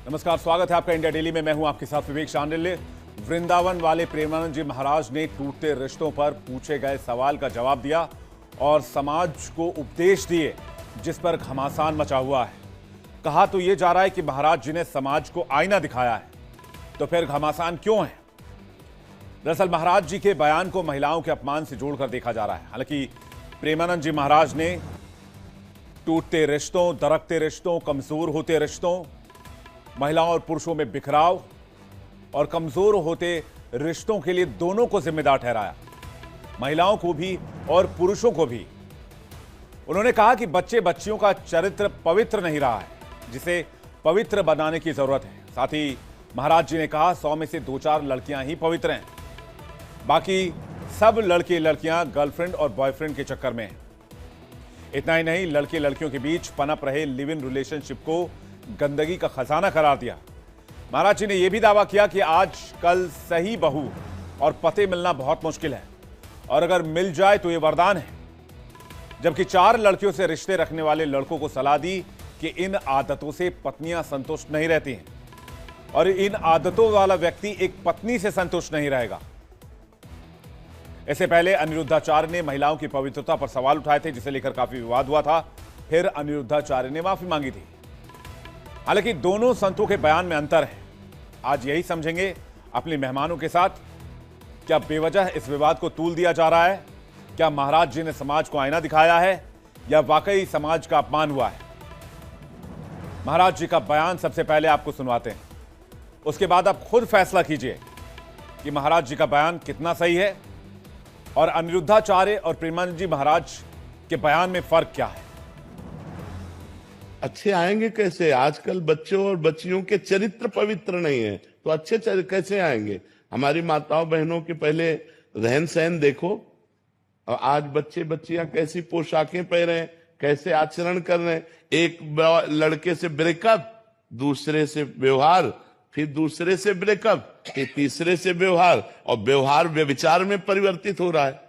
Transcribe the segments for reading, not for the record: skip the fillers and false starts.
नमस्कार, स्वागत है आपका इंडिया डेली में। मैं हूं आपके साथ विवेक शांडिल्य। वृंदावन वाले प्रेमानंद जी महाराज ने टूटते रिश्तों पर पूछे गए सवाल का जवाब दिया और समाज को उपदेश दिए, जिस पर घमासान मचा हुआ है। कहा तो यह जा रहा है कि महाराज जी ने समाज को आईना दिखाया है, तो फिर घमासान क्यों है? दरअसल महाराज जी के बयान को महिलाओं के अपमान से जोड़कर देखा जा रहा है। हालांकि प्रेमानंद जी महाराज ने टूटते रिश्तों, दरकते रिश्तों, कमजोर होते रिश्तों, महिलाओं और पुरुषों में बिखराव और कमजोर होते रिश्तों के लिए दोनों को जिम्मेदार ठहराया, महिलाओं को भी और पुरुषों को भी। उन्होंने कहा कि बच्चे बच्चियों का चरित्र पवित्र नहीं रहा है, जिसे पवित्र बनाने की जरूरत है। साथ ही महाराज जी ने कहा 100 में से 2-4 लड़कियां ही पवित्र हैं, बाकी सब लड़के लड़कियां गर्लफ्रेंड और बॉयफ्रेंड के चक्कर में हैं। इतना ही नहीं, लड़के लड़कियों के बीच पनप रहे लिव इन रिलेशनशिप को गंदगी का खजाना करार दिया। महाराज जी ने यह भी दावा किया कि आजकल सही बहू और पति मिलना बहुत मुश्किल है, और अगर मिल जाए तो यह वरदान है। जबकि 4 लड़कियों से रिश्ते रखने वाले लड़कों को सलाह दी कि इन आदतों से पत्नियां संतुष्ट नहीं रहती हैं, और इन आदतों वाला व्यक्ति एक पत्नी से संतुष्ट नहीं रहेगा। इससे पहले अनिरुद्धाचार्य ने महिलाओं की पवित्रता पर सवाल उठाए थे, जिसे लेकर काफी विवाद हुआ था। फिर अनिरुद्धाचार्य ने माफी मांगी थी। हालांकि दोनों संतों के बयान में अंतर है। आज यही समझेंगे अपने मेहमानों के साथ। क्या बेवजह इस विवाद को तूल दिया जा रहा है? क्या महाराज जी ने समाज को आईना दिखाया है, या वाकई समाज का अपमान हुआ है? महाराज जी का बयान सबसे पहले आपको सुनवाते हैं, उसके बाद आप खुद फैसला कीजिए कि महाराज जी का बयान कितना सही है और अनिरुद्धाचार्य और प्रेमानंद जी महाराज के बयान में फर्क क्या है। अच्छे आएंगे कैसे? आजकल बच्चों और बच्चियों के चरित्र पवित्र नहीं है, तो अच्छे कैसे आएंगे? हमारी माताओं बहनों के पहले रहन सहन देखो, और आज बच्चे बच्चियां कैसी पोशाकें पहने हैं, कैसे आचरण कर रहे हैं। एक लड़के से ब्रेकअप, दूसरे से व्यवहार, फिर दूसरे से ब्रेकअप, फिर तीसरे से व्यवहार, और व्यवहार व्यभिचार में परिवर्तित हो रहा है।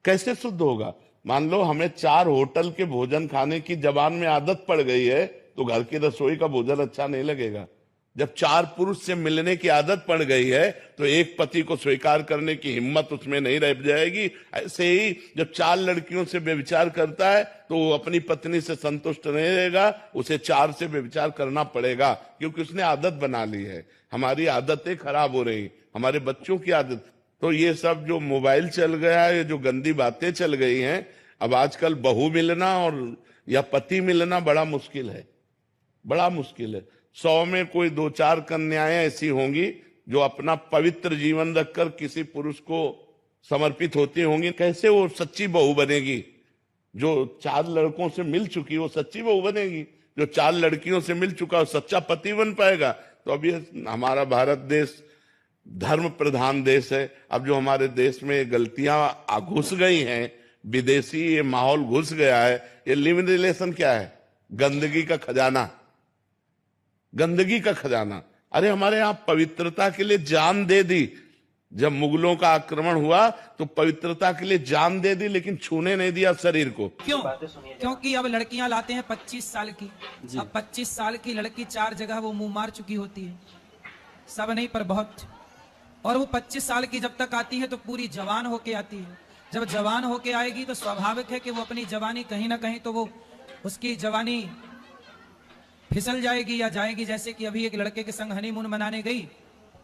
कैसे शुद्ध होगा? मान लो हमें 4 होटल के भोजन खाने की जबान में आदत पड़ गई है, तो घर की रसोई का भोजन अच्छा नहीं लगेगा। जब 4 पुरुष से मिलने की आदत पड़ गई है, तो एक पति को स्वीकार करने की हिम्मत उसमें नहीं रह जाएगी। ऐसे ही जब 4 लड़कियों से व्यभिचार करता है, तो वो अपनी पत्नी से संतुष्ट नहीं रहेगा, उसे 4 से व्यभिचार करना पड़ेगा, क्योंकि उसने आदत बना ली है। हमारी आदतें खराब हो रही, हमारे बच्चों की आदत। तो ये सब जो मोबाइल चल गया है, ये जो गंदी बातें चल गई हैं, अब आजकल बहू मिलना और या पति मिलना बड़ा मुश्किल है, बड़ा मुश्किल है। 100 में कोई 2-4 कन्याएं ऐसी होंगी जो अपना पवित्र जीवन रखकर किसी पुरुष को समर्पित होती होंगी। कैसे वो सच्ची बहू बनेगी? जो 4 लड़कों से मिल चुकी वो सच्ची बहू बनेगी? जो 4 लड़कियों से मिल चुका वो सच्चा पति बन पाएगा? तो अब ये हमारा भारत देश धर्म प्रधान देश है। अब जो हमारे देश में गलतियां घुस गई हैं, विदेशी ये माहौल घुस गया है, ये लिव इन रिलेशन क्या है? गंदगी का खजाना, गंदगी का खजाना। अरे हमारे यहां पवित्रता के लिए जान दे दी। जब मुगलों का आक्रमण हुआ तो पवित्रता के लिए जान दे दी, लेकिन छूने नहीं दिया शरीर को। क्यों? क्योंकि अब लड़कियां लाते हैं 25 साल की। अब 25 साल की लड़की 4 जगह वो मुंह मार चुकी होती है, सब नहीं पर बहुत। और वो 25 साल की जब तक आती है तो पूरी जवान होके आती है। जब जवान होके आएगी तो स्वाभाविक है कि वो अपनी जवानी कहीं ना कहीं तो वो उसकी जवानी फिसल जाएगी या जाएगी। जैसे कि अभी एक लड़के के संग हनीमून मनाने गई,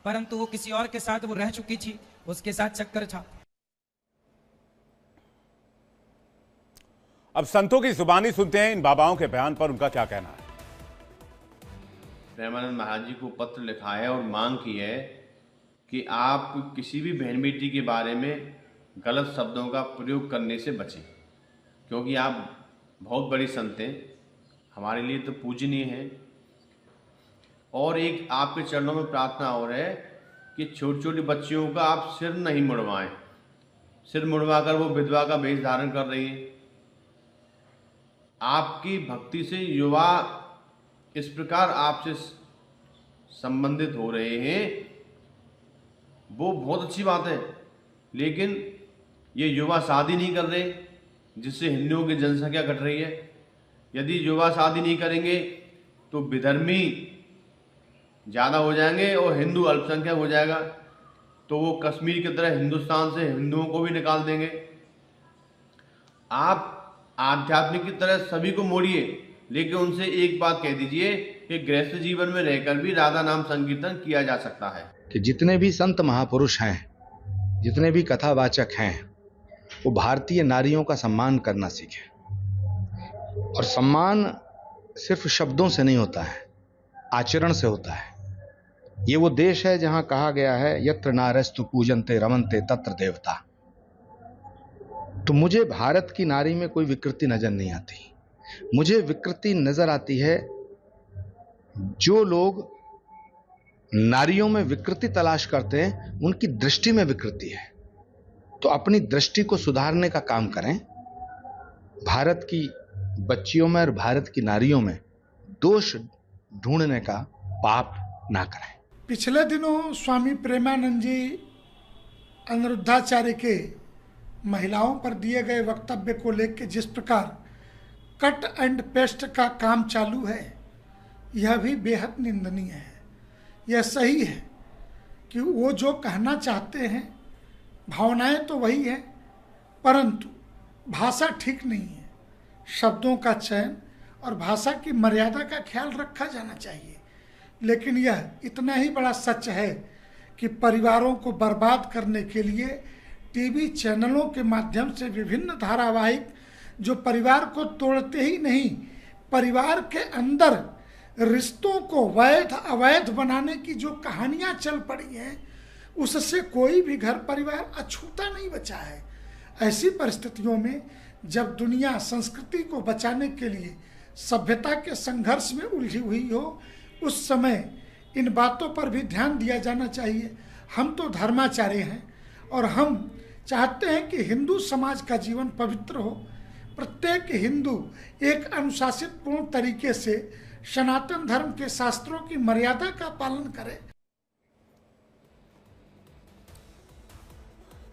परंतु वो किसी और के साथ वो रह चुकी थी, उसके साथ चक्कर था। अब संतों की जुबानी सुनते हैं इन बाबाओं के बयान पर उनका क्या कहना है। प्रेमानंद महाराज जी को पत्र लिखा है और मांग की है कि आप किसी भी बहन बेटी के बारे में गलत शब्दों का प्रयोग करने से बचें, क्योंकि आप बहुत बड़ी संत हैं, हमारे लिए तो पूजनीय हैं। और एक आपके चरणों में प्रार्थना और है कि छोटी छोटी बच्चियों का आप सिर नहीं मुड़वाएं। सिर मुड़वाकर वो विधवा का वेश धारण कर रही हैं। आपकी भक्ति से युवा इस प्रकार आपसे संबंधित हो रहे हैं, वो बहुत अच्छी बात है। लेकिन ये युवा शादी नहीं कर रहे, जिससे हिंदुओं की जनसंख्या घट रही है। यदि युवा शादी नहीं करेंगे तो विधर्मी ज़्यादा हो जाएंगे और हिंदू अल्पसंख्यक हो जाएगा, तो वो कश्मीर की तरह हिंदुस्तान से हिंदुओं को भी निकाल देंगे। आप आध्यात्मिक की तरह सभी को मोड़िए, लेकिन उनसे एक बात कह दीजिए कि गृहस्थ जीवन में रहकर भी राधा नाम संकीर्तन किया जा सकता है। कि जितने भी संत महापुरुष हैं, जितने भी कथावाचक हैं, वो भारतीय नारियों का सम्मान करना सीखें। और सम्मान सिर्फ शब्दों से नहीं होता है, आचरण से होता है। ये वो देश है जहां कहा गया है यत्र नारस्तु पूजन्ते रमन्ते तत्र देवता। तो मुझे भारत की नारी में कोई विकृति नजर नहीं आती। मुझे विकृति नजर आती है जो लोग नारियों में विकृति तलाश करते हैं, उनकी दृष्टि में विकृति है। तो अपनी दृष्टि को सुधारने का काम करें। भारत की बच्चियों में और भारत की नारियों में दोष ढूंढने का पाप ना करें। पिछले दिनों स्वामी प्रेमानंद जी अनिरुद्धाचार्य के महिलाओं पर दिए गए वक्तव्य को लेकर जिस प्रकार कट एंड पेस्ट का काम चालू है, यह भी बेहद निंदनीय है। यह सही है कि वो जो कहना चाहते हैं, भावनाएं तो वही है, परंतु भाषा ठीक नहीं है। शब्दों का चयन और भाषा की मर्यादा का ख्याल रखा जाना चाहिए। लेकिन यह इतना ही बड़ा सच है कि परिवारों को बर्बाद करने के लिए टीवी चैनलों के माध्यम से विभिन्न धारावाहिक जो परिवार को तोड़ते ही नहीं, परिवार के अंदर रिश्तों को वैध अवैध बनाने की जो कहानियां चल पड़ी हैं, उससे कोई भी घर परिवार अछूता नहीं बचा है। ऐसी परिस्थितियों में जब दुनिया संस्कृति को बचाने के लिए सभ्यता के संघर्ष में उलझी हुई हो, उस समय इन बातों पर भी ध्यान दिया जाना चाहिए। हम तो धर्माचार्य हैं और हम चाहते हैं कि हिंदू समाज का जीवन पवित्र हो। प्रत्येक हिंदू एक अनुशासित पूर्ण तरीके से सनातन धर्म के शास्त्रों की मर्यादा का पालन करे।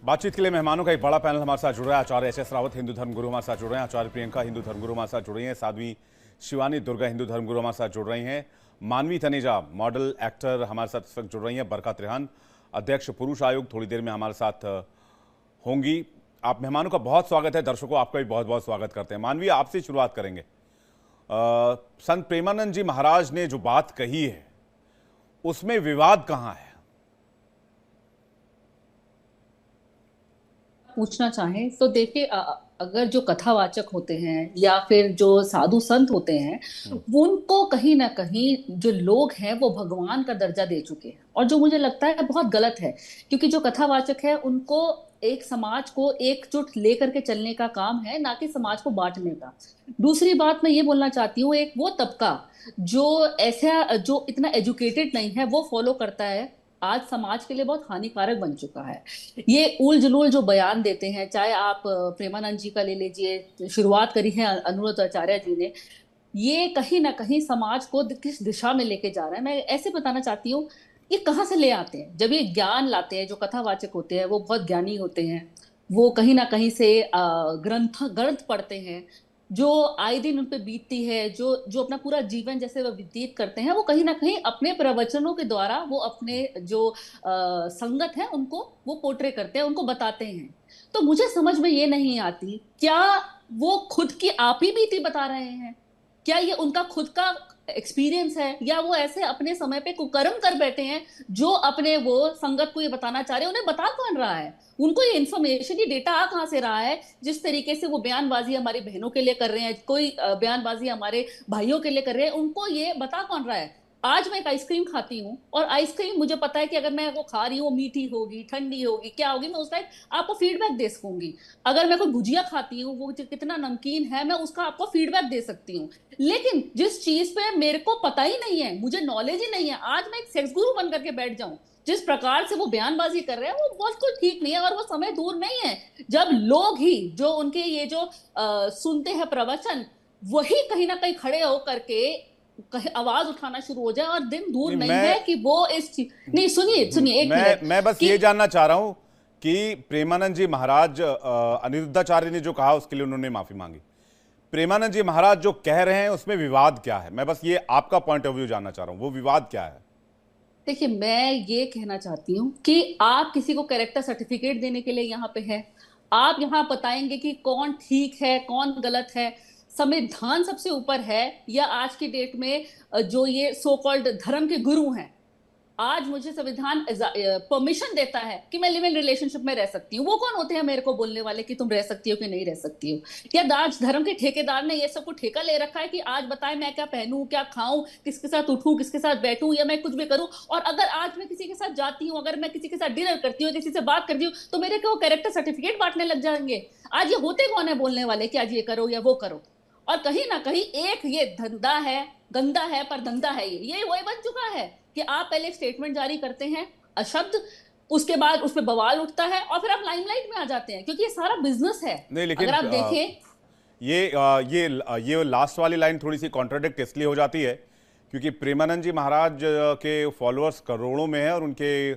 बातचीत के लिए मेहमानों का एक बड़ा पैनल हमारे साथ जुड़ रहा है। आचार्य एच.एस. रावत हिंदू धर्मगुरु हमारे साथ जुड़ रहे हैं, आचार्य प्रियंका हिंदू धर्मगुरु हमारे साथ जुड़ रही हैं, साध्वी शिवानी दुर्गा हिंदू धर्मगुरु हमारे साथ जुड़ रही हैं, मानवी तनेजा मॉडल एक्टर हमारे साथ इस वक्त जुड़ रही हैं, बरका त्रेहान अध्यक्ष पुरुष आयोग थोड़ी देर में हमारे साथ होंगी। आप मेहमानों का बहुत स्वागत है, दर्शकों आपका भी बहुत बहुत स्वागत करते हैं। मानवी, आपसे शुरुआत करेंगे। संत प्रेमानंद जी महाराज ने जो बात कही है उसमें विवाद कहां है? पूछना चाहें तो देखिए, अगर जो कथावाचक होते हैं या फिर जो साधु संत होते हैं, उनको कहीं ना कहीं जो लोग हैं वो भगवान का दर्जा दे चुके हैं, और जो मुझे लगता है बहुत गलत है। क्योंकि जो कथावाचक है उनको एक समाज को एकजुट लेकर के चलने का काम है, ना कि समाज को बांटने का। दूसरी बात मैं ये बोलना चाहती हूँ, एक वो तबका जो इतना एजुकेटेड नहीं है वो फॉलो करता है, आज समाज के लिए बहुत हानिकारक बन चुका है। ये उल जुलूल जो बयान देते हैं, चाहे आप प्रेमानंद जी का ले लीजिए, शुरुआत करी है अनिरुद्धाचार्य जी ने, ये कहीं ना कहीं समाज को किस दिशा में लेके जा रहा है। मैं ऐसे बताना चाहती हूँ, ये कहाँ से ले आते हैं? जब ये ज्ञान लाते हैं, जो कथावाचक होते हैं वो बहुत ज्ञानी होते हैं, वो कहीं ना कहीं से ग्रंथ पढ़ते हैं, जो आए दिन उन पे बीतती है, जो अपना पूरा जीवन जैसे वो व्यतीत करते हैं, वो कहीं ना कहीं अपने प्रवचनों के द्वारा वो अपने जो संगत है उनको वो पोर्ट्रे करते हैं, उनको बताते हैं। तो मुझे समझ में ये नहीं आती, क्या वो खुद की आप ही बीती बता रहे हैं? क्या ये उनका खुद का एक्सपीरियंस है, या वो ऐसे अपने समय पे कुकर्म कर बैठे हैं जो अपने वो संगत को ये बताना चाह रहे हैं? उन्हें बता कौन रहा है? उनको ये इन्फॉर्मेशन, ये डेटा आ कहाँ से रहा है? जिस तरीके से वो बयानबाजी हमारी बहनों के लिए कर रहे हैं, कोई बयानबाजी हमारे भाइयों के लिए कर रहे हैं, उनको ये बता कौन रहा है? आज मैं एक आइसक्रीम खाती हूँ, और आइसक्रीम मुझे पता है कि अगर मैं वो खा रही हूँ मीठी होगी, ठंडी होगी, क्या होगी, मैं उसका आपको फीडबैक दे सकूंगी। अगर मैं कोई भुजिया खाती हूँ, वो कितना नमकीन है, मैं उसका आपको फीडबैक दे सकती हूँ। लेकिन जिस चीज पे मेरे को पता ही नहीं है, मुझे नॉलेज ही नहीं है, आज मैं एक सेक्स गुरु बन करके बैठ जाऊं, जिस प्रकार से वो बयानबाजी कर रहे हैं, वो बहुत कुछ ठीक नहीं है। और वो समय दूर नहीं है जब लोग ही जो उनके ये जो सुनते हैं प्रवचन, वही कहीं ना कहीं खड़े होकर के आवाज उठाना शुरू हो जाए, और दिन दूर नहीं है कि वो इस चीज नहीं। सुनिए एक मिनट, मैं बस ये जानना चाह रहा हूं कि प्रेमानंद जी महाराज, अनिरुद्धाचार्य ने जो कहा उसके लिए उन्होंने माफी मांगी, प्रेमानंद जी महाराज जो कह रहे हैं उसमें विवाद क्या है? मैं बस ये आपका पॉइंट ऑफ व्यू जानना चाह रहा हूं, वो विवाद क्या है? देखिए, मैं ये कहना चाहती हूँ कि आप किसी को कैरेक्टर सर्टिफिकेट देने के लिए यहाँ पे हैं। आप यहाँ बताएंगे कि कौन ठीक है कौन गलत है। संविधान सबसे ऊपर है, या आज की डेट में जो ये सो कॉल्ड धर्म के गुरु हैं, आज मुझे संविधान परमिशन देता है कि मैं लिव इन रिलेशनशिप में रह सकती हूँ। वो कौन होते हैं मेरे को बोलने वाले कि तुम रह सकती हो कि नहीं रह सकती हो? या आज धर्म के ठेकेदार ने ये सब को ठेका ले रखा है कि आज बताए मैं क्या पहनूं, क्या खाऊं, किसके साथ उठूं, किसके साथ बैठूं, या मैं कुछ भी करूं। और अगर आज मैं किसी के साथ जाती हूँ, अगर मैं किसी के साथ डिनर करती हूँ, किसी से बात करती हूँ, तो मेरे को कैरेक्टर सर्टिफिकेट बांटने लग जाएंगे। आज ये होते कौन है बोलने वाले कि आज ये करो या वो करो? और कहीं ना कहीं एक ये धंधा है, गंदा है पर धंधा है। ये वही बन चुका है कि आप पहले एक स्टेटमेंट जारी करते हैं अशब्द, उसके बाद उस पर बवाल उठता है और फिर आप लाइमलाइट में आ जाते हैं, क्योंकि ये सारा बिजनेस है। नहीं, लेकिन अगर आप देखें ये लास्ट वाली लाइन थोड़ी सी कॉन्ट्राडिक्ट इसलिए हो जाती है क्योंकि प्रेमानंद जी महाराज के फॉलोअर्स करोड़ों में है और उनके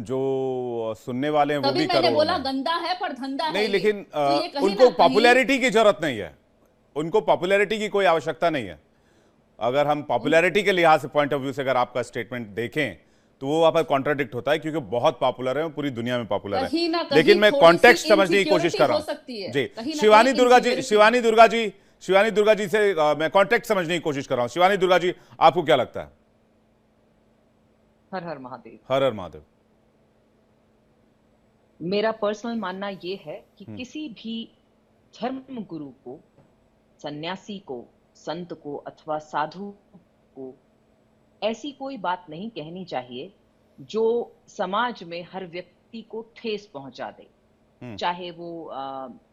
जो सुनने वाले हैं वो भी करोड़ों में। बोला गंदा है पर धंधा है नहीं, लेकिन तो उनको पॉपुलैरिटी की जरूरत नहीं है, उनको पॉपुलैरिटी की कोई आवश्यकता नहीं है। अगर हम पॉपुलैरिटी के लिहाज से पॉइंट ऑफ व्यू से अगर आपका स्टेटमेंट देखें तो वो वहां पर कॉन्ट्राडिक्ट होता है क्योंकि बहुत पॉपुलर है, पूरी दुनिया में पॉपुलर है। लेकिन मैं कॉन्टेक्स्ट समझने की कोशिश कर रहा हूं जी। शिवानी दुर्गा जी से मैं कॉन्टेक्स्ट समझने की कोशिश कर रहा हूं। शिवानी दुर्गा जी, आपको क्या लगता है? हर हर महादेव। हर हर महादेव। मेरा पर्सनल मानना यह है कि किसी भी धर्म गुरु को, सन्यासी को, संत को अथवा साधु को ऐसी कोई बात नहीं कहनी चाहिए जो समाज में हर व्यक्ति को ठेस पहुंचा दे। चाहे वो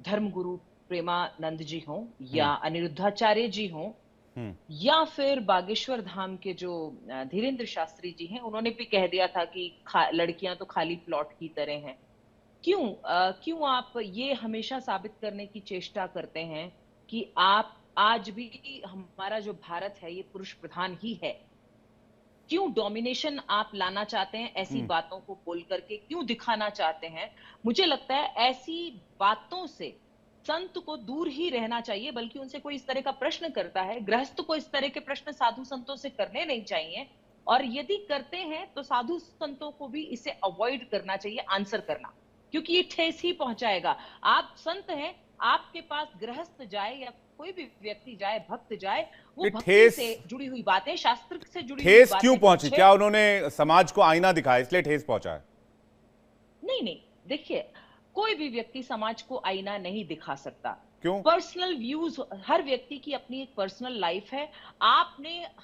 धर्मगुरु प्रेमानंद जी हों या अनिरुद्धाचार्य जी हों या फिर बागेश्वर धाम के जो धीरेन्द्र शास्त्री जी हैं, उन्होंने भी कह दिया था कि लड़कियां तो खाली प्लॉट की तरह हैं। क्यों आप ये हमेशा साबित करने की चेष्टा करते हैं कि आप आज भी हमारा जो भारत है ये पुरुष प्रधान ही है? क्यों डोमिनेशन आप लाना चाहते हैं ऐसी बातों को बोल करके? क्यों दिखाना चाहते हैं? मुझे लगता है ऐसी बातों से संत को दूर ही रहना चाहिए, बल्कि उनसे कोई इस तरह का प्रश्न करता है, गृहस्थ को इस तरह के प्रश्न साधु संतों से करने नहीं चाहिए, और यदि करते हैं तो साधु संतों को भी इसे अवॉइड करना चाहिए आंसर करना, क्योंकि ये ठेस ही पहुंचाएगा। आप संत हैं, आपके पास गृहस्थ जाए या कोई भी व्यक्ति जाए, भक्त जाए, वो भक्ति से जुड़ी हुई बातें, शास्त्र से जुड़ी हुई बातें क्यों पहुंची? क्या उन्होंने समाज को आईना दिखाया इसलिए ठेस पहुंचा है? नहीं, देखिए, कोई भी व्यक्ति समाज को आईना नहीं दिखा सकता। क्यों? पर्सनल व्यूज, हर व्यक्ति की अपनी एक पर्सनल लाइफ है।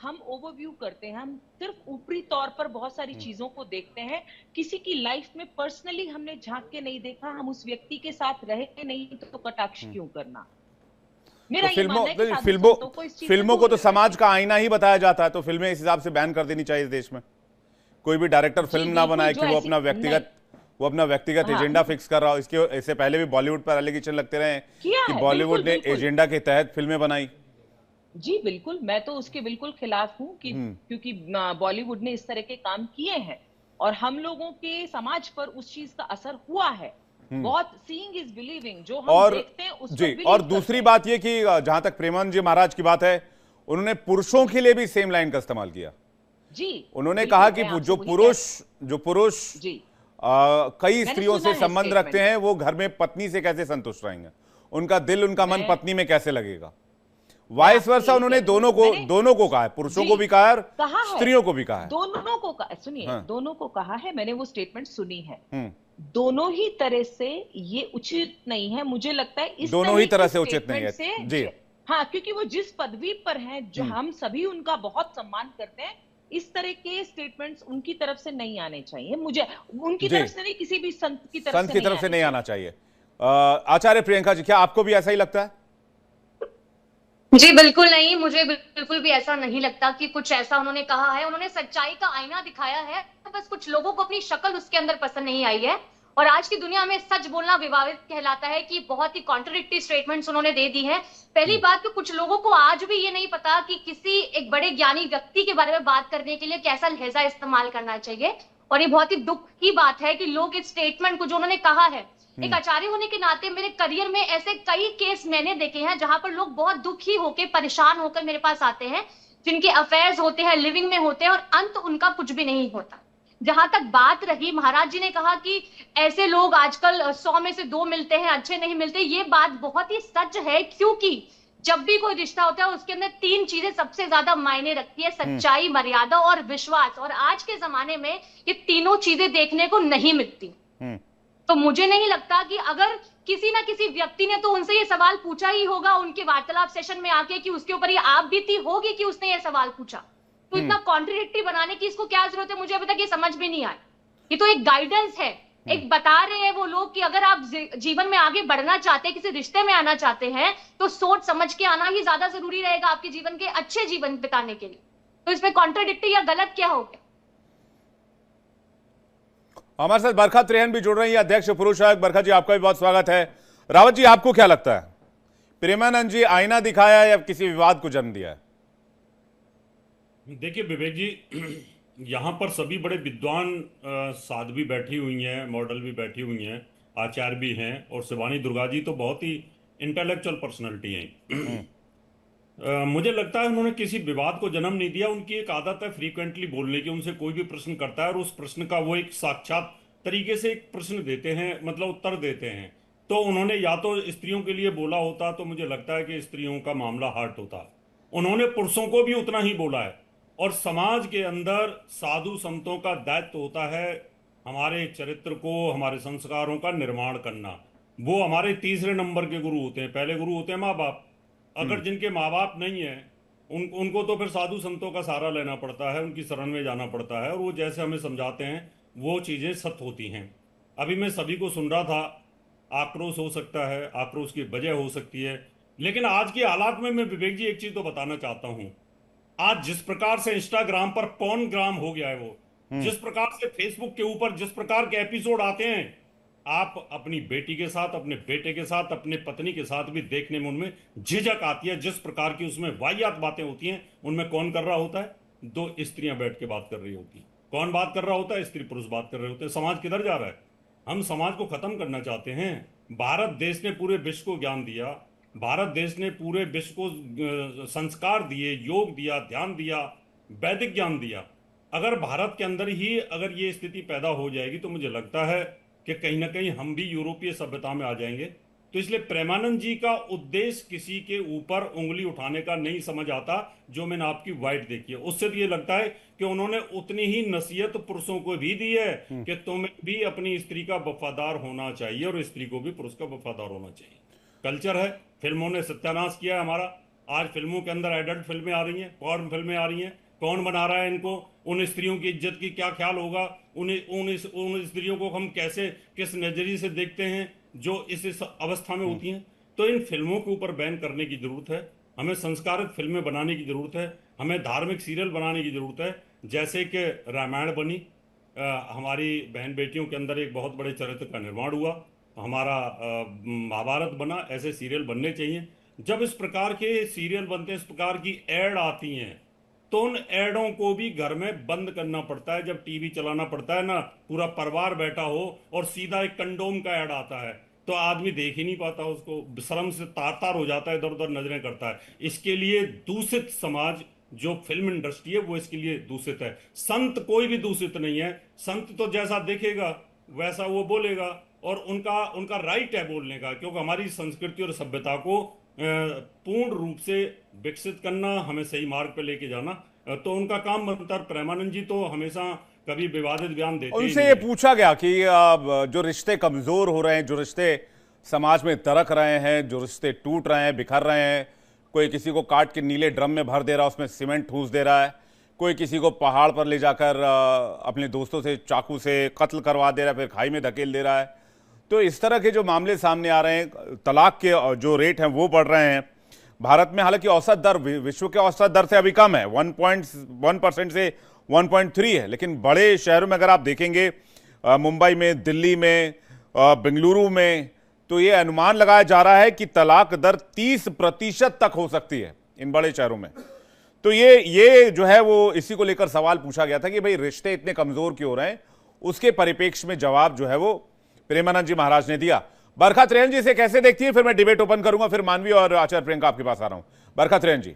हम ओवरव्यू करते हैं, हम सिर्फ ऊपरी तौर पर बहुत सारी चीजों को देखते हैं, किसी की लाइफ में पर्सनली हमने झांक के नहीं देखा, हम उस व्यक्ति के साथ रहे नहीं, तो कटाक्ष क्यों करना? मेरा फिल्मों को तो समाज का आईना ही बताया जाता है, तो फिल्में इस हिसाब से बैन कर देनी चाहिए इस देश में। कोई भी डायरेक्टर फिल्म ना बनाए कि वो अपना व्यक्तिगत एजेंडा फिक्स कर रहा हो। इससे पहले भी बॉलीवुड पर एलिगेशन लगते रहे कि बॉलीवुड ने एजेंडा के तहत फिल्में बनाई। जी बिल्कुल, मैं तो उसके बिल्कुल खिलाफ हूं कि क्योंकि बॉलीवुड ने इस तरह के काम किए हैं और हम लोगों के समाज पर उस चीज का असर हुआ है। बहुत सीइंग इज बिलीविंग, जो हम देखते हैं उस पर। और दूसरी बात ये कि जहां तक प्रेमानंद जी महाराज की बात है, उन्होंने पुरुषों के लिए भी सेम लाइन का इस्तेमाल किया। जी, उन्होंने कहा कि जो पुरुष कई स्त्रियों से संबंध रखते हैं, वो घर में पत्नी से कैसे संतुष्ट रहेंगे, उनका दिल उनका मन पत्नी में कैसे लगेगा। वाइस वर्सा उन्होंने दोनों को कहा है, पुरुषों को भी कहा है, स्त्रियों को भी कहा है। दोनों को कहा, सुनिए, दोनों को कहा है, मैंने वो स्टेटमेंट सुनी है। दोनों ही तरह से ये उचित नहीं है, मुझे लगता है। इस दोनों ही तरह से उचित नहीं है जी। हाँ, क्योंकि वो जिस पदवी पर हैं, जो हम सभी उनका बहुत सम्मान करते हैं, इस तरह के स्टेटमेंट्स उनकी तरफ से नहीं आने चाहिए। मुझे उनकी तरफ से नहीं, किसी भी संत की तरफ से नहीं आना चाहिए। आचार्य प्रियंका जी, क्या आपको भी ऐसा ही लगता है? जी बिल्कुल नहीं, मुझे बिल्कुल भी ऐसा नहीं लगता कि कुछ ऐसा उन्होंने कहा है। उन्होंने सच्चाई का आईना दिखाया है, बस कुछ लोगों को अपनी शक्ल उसके अंदर पसंद नहीं आई है। और आज की दुनिया में सच बोलना विवादित कहलाता है कि बहुत ही कॉन्ट्रडिक्टरी स्टेटमेंट्स उन्होंने दे दी है। पहली बात तो कुछ लोगों को आज भी ये नहीं पता कि किसी एक बड़े ज्ञानी व्यक्ति के बारे में बात करने के लिए कैसा लहजा इस्तेमाल करना चाहिए। और ये बहुत ही दुख की बात है कि लोग इस स्टेटमेंट को, जो उन्होंने कहा है, एक आचार्य होने के नाते मेरे करियर में ऐसे कई केस मैंने देखे हैं जहां पर लोग बहुत दुखी होकर, परेशान होकर मेरे पास आते हैं जिनके अफेयर्स होते हैं, लिविंग में होते हैं, और अंत उनका कुछ भी नहीं होता। जहां तक बात रही, महाराज जी ने कहा कि ऐसे लोग आजकल 100 में से 2 मिलते हैं, अच्छे नहीं मिलते। ये बात बहुत ही सच है, क्योंकि जब भी कोई रिश्ता होता है उसके अंदर 3 चीजें सबसे ज्यादा मायने रखती है, सच्चाई, मर्यादा और विश्वास। और आज के जमाने में ये तीनों चीजें देखने को नहीं मिलती। तो मुझे नहीं लगता कि अगर किसी ना किसी व्यक्ति ने तो उनसे ये सवाल पूछा ही होगा उनके वार्तालाप सेशन में आके कि उसके ऊपर ये आप बीती होगी कि उसने ये सवाल पूछा। तो इतना कॉन्ट्रडिक्टरी बनाने की इसको क्या जरूरत है, मुझे अभी तक ये समझ में नहीं आया। ये तो एक गाइडेंस है, एक बता रहे हैं वो लोग कि अगर आप जीवन में आगे बढ़ना चाहते हैं, किसी रिश्ते में आना चाहते हैं, तो सोच समझ के आना ही ज्यादा जरूरी रहेगा आपके जीवन के अच्छे जीवन बिताने के लिए। तो इसमें कॉन्ट्रडिक्टरी या गलत क्या हो गया? हमारे साथ बरखा त्रेहन भी जुड़ रही है, अध्यक्ष पुरुष आयोग। बरखा जी, आपका भी बहुत स्वागत है। रावत जी, आपको क्या लगता है, प्रेमानंद जी आईना दिखाया या किसी विवाद को जन्म दिया है? देखिए विवेक जी, यहाँ पर सभी बड़े विद्वान साध भी बैठी हुई हैं, मॉडल भी बैठी हुई हैं, आचार्य भी हैं, और शिवानी दुर्गा जी तो बहुत ही इंटेलेक्चुअल पर्सनैलिटी हैं। मुझे लगता है उन्होंने किसी विवाद को जन्म नहीं दिया। उनकी एक आदत है फ्रीक्वेंटली बोलने की। उनसे कोई भी प्रश्न करता है और उस प्रश्न का वो एक साक्षात तरीके से एक प्रश्न देते हैं, मतलब उत्तर देते हैं। तो उन्होंने या तो स्त्रियों के लिए बोला होता तो मुझे लगता है कि स्त्रियों का मामला हार्ट होता। उन्होंने पुरुषों को भी उतना ही बोला है। और समाज के अंदर साधु संतों का दायित्व होता है हमारे चरित्र को, हमारे संस्कारों का निर्माण करना। वो हमारे तीसरे नंबर के गुरु होते हैं। पहले गुरु होते हैं माँ बाप। अगर जिनके माँ बाप नहीं है उनको तो फिर साधु संतों का सहारा लेना पड़ता है, उनकी शरण में जाना पड़ता है, और वो जैसे हमें समझाते हैं वो चीज़ें सत्य होती हैं। अभी मैं सभी को सुन रहा था, आक्रोश हो सकता है, आक्रोश की वजह हो सकती है, लेकिन आज के हालात में मैं विवेक जी एक चीज़ तो बताना चाहता हूँ। आज जिस प्रकार से इंस्टाग्राम पर पॉर्नग्राम हो गया है, वो जिस प्रकार से फेसबुक के ऊपर जिस प्रकार के एपिसोड आते हैं, आप अपनी बेटी के साथ, अपने बेटे के साथ, अपने पत्नी के साथ भी देखने में उनमें झिझक आती है। जिस प्रकार की उसमें वाहियात बातें होती हैं, उनमें कौन कर रहा होता है? 2 स्त्रियां बैठ के बात कर रही होती। कौन बात कर रहा होता है? स्त्री पुरुष बात कर रहे होते हैं। समाज किधर जा रहा है? हम समाज को खत्म करना चाहते हैं। भारत देश ने पूरे विश्व को ज्ञान दिया, भारत देश ने पूरे विश्व को संस्कार दिए, योग दिया, ध्यान दिया, वैदिक ज्ञान दिया। अगर भारत के अंदर ही अगर ये स्थिति पैदा हो जाएगी तो मुझे लगता है कि कहीं ना कहीं हम भी यूरोपीय सभ्यता में आ जाएंगे। तो इसलिए प्रेमानंद जी का उद्देश्य किसी के ऊपर उंगली उठाने का नहीं समझ आता। जो मैंने आपकी वाइट देखी है उससे तो ये लगता है कि उन्होंने उतनी ही नसीहत पुरुषों को भी दी है कि तुम्हें भी अपनी स्त्री का वफादार होना चाहिए और स्त्री को भी पुरुष का वफादार होना चाहिए। कल्चर है, फिल्मों ने सत्यानाश किया है हमारा। आज फिल्मों के अंदर एडल्ट फिल्में आ रही हैं, पॉर्न फिल्में आ रही हैं। कौन बना रहा है इनको? उन स्त्रियों की इज्जत की क्या ख्याल होगा? उन स्त्रियों को हम कैसे, किस नजरिए से देखते हैं जो इस अवस्था में होती हैं? तो इन फिल्मों के ऊपर बैन करने की जरूरत है। हमें संस्कारित फिल्में बनाने की जरूरत है। हमें धार्मिक सीरियल बनाने की जरूरत है। जैसे कि रामायण बनी, हमारी बहन बेटियों के अंदर एक बहुत बड़े चरित्र का निर्माण हुआ, हमारा महाभारत बना। ऐसे सीरियल बनने चाहिए। जब इस प्रकार के सीरियल बनते हैं, इस प्रकार की एड आती हैं, तो उन एडों को भी घर में बंद करना पड़ता है। जब टीवी चलाना पड़ता है ना, पूरा परिवार बैठा हो और सीधा एक कंडोम का ऐड आता है तो आदमी देख ही नहीं पाता, उसको शर्म से तार तार हो जाता है, इधर उधर नजरें करता है। इसके लिए दूषित समाज जो फिल्म इंडस्ट्री है वो इसके लिए दूषित है। संत कोई भी दूषित नहीं है। संत तो जैसा देखेगा वैसा वो बोलेगा, और उनका राइट है बोलने का, क्योंकि हमारी संस्कृति और सभ्यता को पूर्ण रूप से विकसित करना, हमें सही मार्ग पे लेके जाना, तो उनका काम बनता है। प्रेमानंद जी तो हमेशा कभी विवादित बयान देते हैं। उनसे ये पूछा गया कि जो रिश्ते कमजोर हो रहे हैं, जो रिश्ते समाज में तरक रहे हैं, जो रिश्ते टूट रहे हैं, बिखर रहे हैं, कोई किसी को काट के नीले ड्रम में भर दे रहा है, उसमें सीमेंट ठूस दे रहा है, कोई किसी को पहाड़ पर ले जाकर अपने दोस्तों से चाकू से कत्ल करवा दे रहा है, फिर खाई में धकेल दे रहा है। तो इस तरह के जो मामले सामने आ रहे हैं, तलाक के जो रेट हैं वो बढ़ रहे हैं भारत में। हालांकि औसत दर विश्व के औसत दर से अभी कम है, 1.1% से 1.3 है, लेकिन बड़े शहरों में अगर आप देखेंगे, मुंबई में, दिल्ली में, बेंगलुरु में, तो ये अनुमान लगाया जा रहा है कि तलाक दर 30% तक हो सकती है इन बड़े शहरों में। तो ये जो है वो इसी को लेकर सवाल पूछा गया था कि भाई रिश्ते इतने कमजोर क्यों हो रहे हैं। उसके परिप्रेक्ष्य में जवाब जो है वो प्रेमानंद जी महाराज ने दिया। बरखा त्रेहन जी से कैसे देखती है, फिर मैं डिबेट ओपन करूंगा, फिर मानवी और आचार्य प्रियंका आपके पास आ रहा हूं। बरखा त्रेहन जी।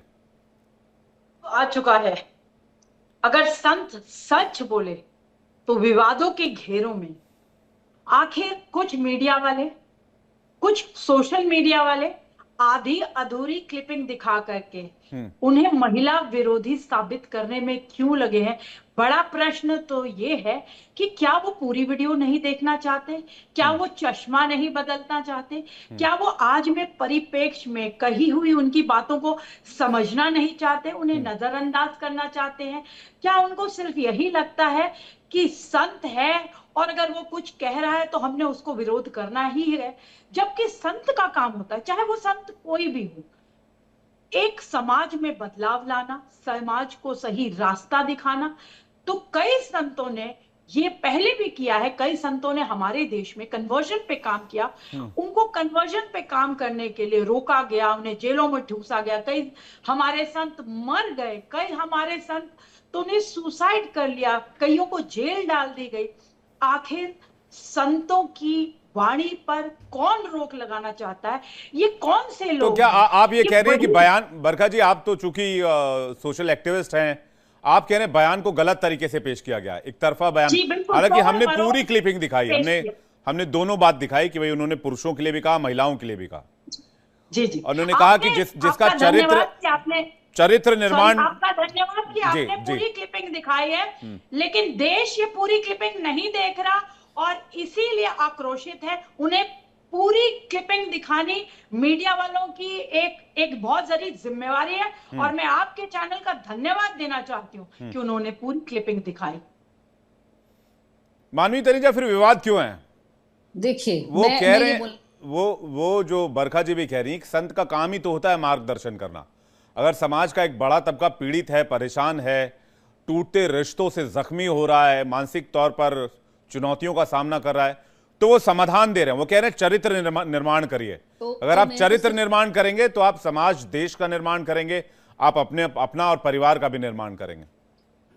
आ चुका है। अगर संत सच बोले तो विवादों के घेरों में आखिर कुछ मीडिया वाले, कुछ सोशल मीडिया वाले आधी अधूरी क्लिपिंग दिखा करके उन्हें महिला विरोधी साबित करने में क्यों लगे हैं? बड़ा प्रश्न तो ये है कि क्या वो पूरी वीडियो नहीं देखना चाहते? क्या वो चश्मा नहीं बदलना चाहते? क्या वो आज में परिप्रेक्ष्य में कही हुई उनकी बातों को समझना नहीं चाहते? उन्हें नजरअंदाज करना चाहते हैं? क्या उनको सिर्फ यही लगता है कि संत है और अगर वो कुछ कह रहा है तो हमने उसको विरोध करना ही है? जबकि संत का काम होता है, चाहे वो संत कोई भी हो, एक समाज में बदलाव लाना, समाज को सही रास्ता दिखाना। तो कई संतों ने ये पहले भी किया है, कई संतों ने हमारे देश में कन्वर्जन पे काम किया। उनको कन्वर्जन पे काम करने के लिए रोका गया, उन्हें जेलों में ठूसा गया, कई हमारे संत मर गए, कई हमारे संत तो ने सुसाइड कर लिया, कईयों को जेल डाल दी गई। आखिर संतों की वाणी पर कौन रोक लगाना चाहता है? ये कौन से लोग तो क्या आप ये कह रहे हैं कि बयान, बरखा जी आप तो चूंकि सोशल एक्टिविस्ट हैं, आप कह रहे हैं बयान को गलत तरीके से पेश किया गया, एक तरफा बयान। हालांकि हमने पूरी क्लिपिंग दिखाई, हमने दोनों बात दिखाई कि भाई उन्होंने पुरुषों के लिए भी कहा, महिलाओं के लिए भी कहा। जी जी, उन्होंने कहा कि जिसका चरित्र निर्माण। आपका धन्यवाद कि आपने पूरी क्लिपिंग दिखाई है, लेकिन देश ये पूरी क्लिपिंग नहीं देख रहा और इसीलिए आक्रोशित है। उन्हें पूरी क्लिपिंग दिखानी मीडिया वालों की एक बहुत जरूरी जिम्मेवारी है और मैं आपके चैनल का धन्यवाद देना चाहती हूं कि उन्होंने पूरी क्लिपिंग दिखाई। मानवी तनुजा, फिर विवाद क्यों है? देखिए, वो कह रहे हैं, वो जो बरखा जी भी कह रही है, संत का काम ही तो होता है मार्गदर्शन करना। अगर समाज का एक बड़ा तबका पीड़ित है, परेशान है, टूटते रिश्तों से जख्मी हो रहा है, मानसिक तौर पर चुनौतियों का सामना कर रहा है, तो वो समाधान दे रहे हैं। वो कह रहे हैं चरित्र निर्माण करिए। अगर आप चरित्र निर्माण करेंगे तो आप समाज, देश का निर्माण करेंगे, आप अपना और परिवार का भी निर्माण करेंगे।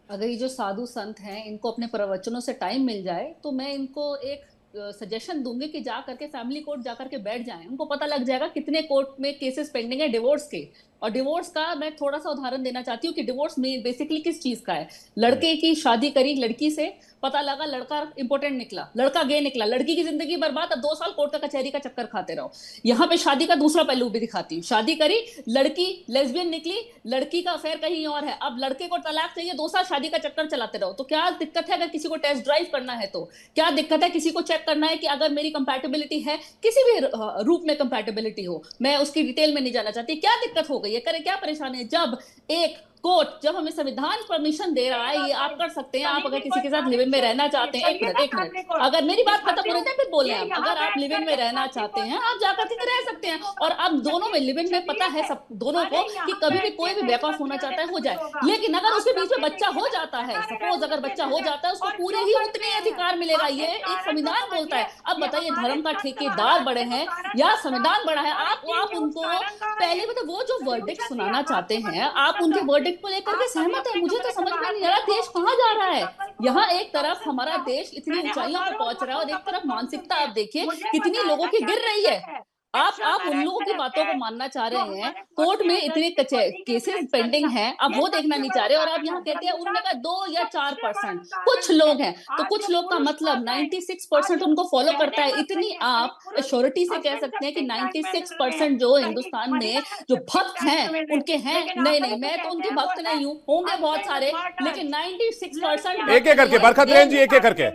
अगर ये जो साधु संत हैं, इनको अपने प्रवचनों से टाइम मिल जाए तो मैं इनको एक सजेशन दूंगी कि जा करके फैमिली कोर्ट जा करके बैठ जाएं। उनको पता लग जाएगा कितने कोर्ट में केसेस पेंडिंग है डिवोर्स के। और डिवोर्स का मैं थोड़ा सा उदाहरण देना चाहती हूँ कि डिवोर्स में बेसिकली किस चीज का है। लड़के की शादी करी लड़की से, पता लगा लड़का इंपॉर्टेंट निकला, लड़का गे निकला, लड़की की जिंदगी बर्बाद, अब 2 साल कोर्ट का कचहरी का चक्कर खाते रहो। यहाँ पे शादी का दूसरा पहलू भी दिखाती हूँ। शादी करी, लड़की लेस्बियन निकली, लड़की का अफेयर कहीं और है, अब लड़के को तलाक चाहिए, 2 साल शादी का चक्कर चलाते रहो। तो क्या दिक्कत है अगर किसी को टेस्ट ड्राइव करना है? तो क्या दिक्कत है किसी को चेक करना है कि अगर मेरी कंपैटिबिलिटी है, किसी भी रूप में कंपैटिबिलिटी हो, मैं उसकी डिटेल में नहीं जाना चाहती, क्या दिक्कत हो गई है, करे क्या परेशानी है? जब एक कोर्ट, जब हमें संविधान परमिशन दे रहा है, ये आप कर सकते हैं। आप अगर किसी के साथ लिविंग में रहना चाहते हैं, एक मिनट, अगर मेरी बात खत्म हो रही है फिर बोले आप, अगर आप लिविंग में रहना चाहते हैं आप जाकर के रह सकते हैं। और अब दोनों में लिविंग में पता है सब दोनों को कि कभी भी कोई भी बैक ऑफ होना चाहता है हो जाए, लेकिन अगर उसके बीच में बच्चा हो जाता है, सपोज अगर बच्चा हो जाता है, उसको पूरे ही उतने अधिकार मिलेगा। ये एक संविधान बोलता है। अब बताइए धर्म का ठेकेदार बड़े हैं या संविधान बड़ा है? आप उनको पहले मतलब वो जो वर्डिक्ट सुनाना चाहते हैं, आप उनके वर्डिक्ट को लेकर के सहमत है? मुझे तो समझ में नहीं आ रहा देश कहाँ जा रहा है। यहाँ एक तरफ हमारा देश इतनी ऊंचाइयों पर पहुंच रहा है और एक तरफ मानसिकता आप देखिए कितनी लोगों की गिर रही है। आप उन लोगों की बातों को मानना चाह रहे हैं, कोर्ट में इतने केसेस पेंडिंग हैं, आप वो देखना नहीं चाह रहे, और आप यहाँ कहते हैं उन्होंने कहा 2 या 4% कुछ लोग हैं, तो कुछ लोग का मतलब 96% उनको फॉलो करता है। इतनी आप श्योरिटी से कह सकते हैं कि 96% जो हिंदुस्तान में जो भक्त हैं उनके हैं? नहीं, मैं तो उनके भक्त नहीं हूँ, होंगे बहुत सारे, लेकिन 96% एक एक करके बरखत रेन जी, एक एक करके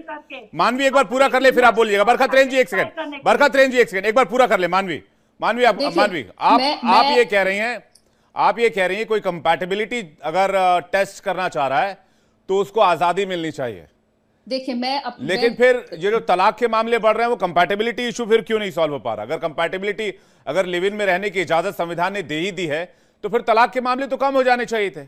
मानवी एक बार पूरा कर ले फिर आप बोलिएगा। बरखत रेन जी एक सेकंड, बरखत रेन जी एक सेकंड, एक बार पूरा कर ले। मानवी आप ये कह रही हैं कोई कंपैटिबिलिटी अगर टेस्ट करना चाह रहा है तो उसको आजादी मिलनी चाहिए। देखिए लेकिन फिर ये जो तलाक के मामले बढ़ रहे हैं वो कंपैटिबिलिटी इशू फिर क्यों नहीं सॉल्व हो पा रहा? अगर कंपैटिबिलिटी, अगर लिव इन में रहने की इजाजत संविधान ने दे ही दी है तो फिर तलाक के मामले तो कम हो जाने चाहिए थे,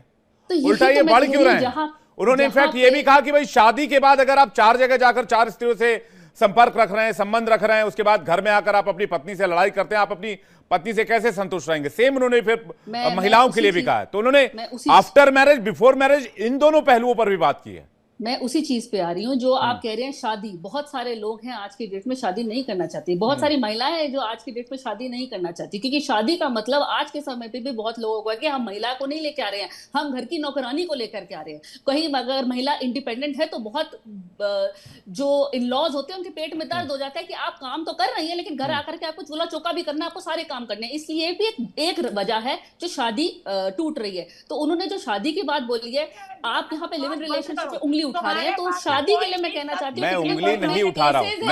उल्टा ये बढ़ क्यों रहे हैं? उन्होंने इनफैक्ट ये भी कहा कि भाई शादी के बाद अगर आप 4 जगह जाकर 4 स्त्रियों से संपर्क रख रहे हैं, संबंध रख रहे हैं, उसके बाद घर में आकर आप अपनी पत्नी से लड़ाई करते हैं, आप अपनी पत्नी से कैसे संतुष्ट रहेंगे? सेम उन्होंने फिर महिलाओं के लिए भी कहा है। तो उन्होंने आफ्टर मैरिज, बिफोर मैरिज, इन दोनों पहलुओं पर भी बात की है। मैं उसी चीज पे आ रही हूँ जो आप कह रहे हैं। शादी, बहुत सारे लोग हैं आज की डेट में शादी नहीं करना चाहती, बहुत सारी महिलाएं हैं जो आज की डेट में शादी नहीं करना चाहती, क्योंकि शादी का मतलब आज के समय पे भी बहुत लोगों को है कि हम महिला को नहीं लेके आ रहे हैं, हम घर की नौकरानी को लेकर के आ रहे हैं। कहीं अगर महिला इंडिपेंडेंट है तो बहुत जो इन लॉज होते हैं उनके पेट में दर्द हो जाता है कि आप काम तो कर रही है लेकिन घर आकर के आपको चूल्हा चौका भी करना, आपको सारे काम करने हैं। इसलिए भी एक वजह है जो शादी टूट रही है। तो उन्होंने जो शादी की बात बोली है, आप यहाँ पे लिव इन रिलेशनशिप पे उंगली उठा रहे हैं, तो शादी के लिए मैं कहना चाहती हूँ मैं कि उंगली नहीं उठा रहा हूँ, तो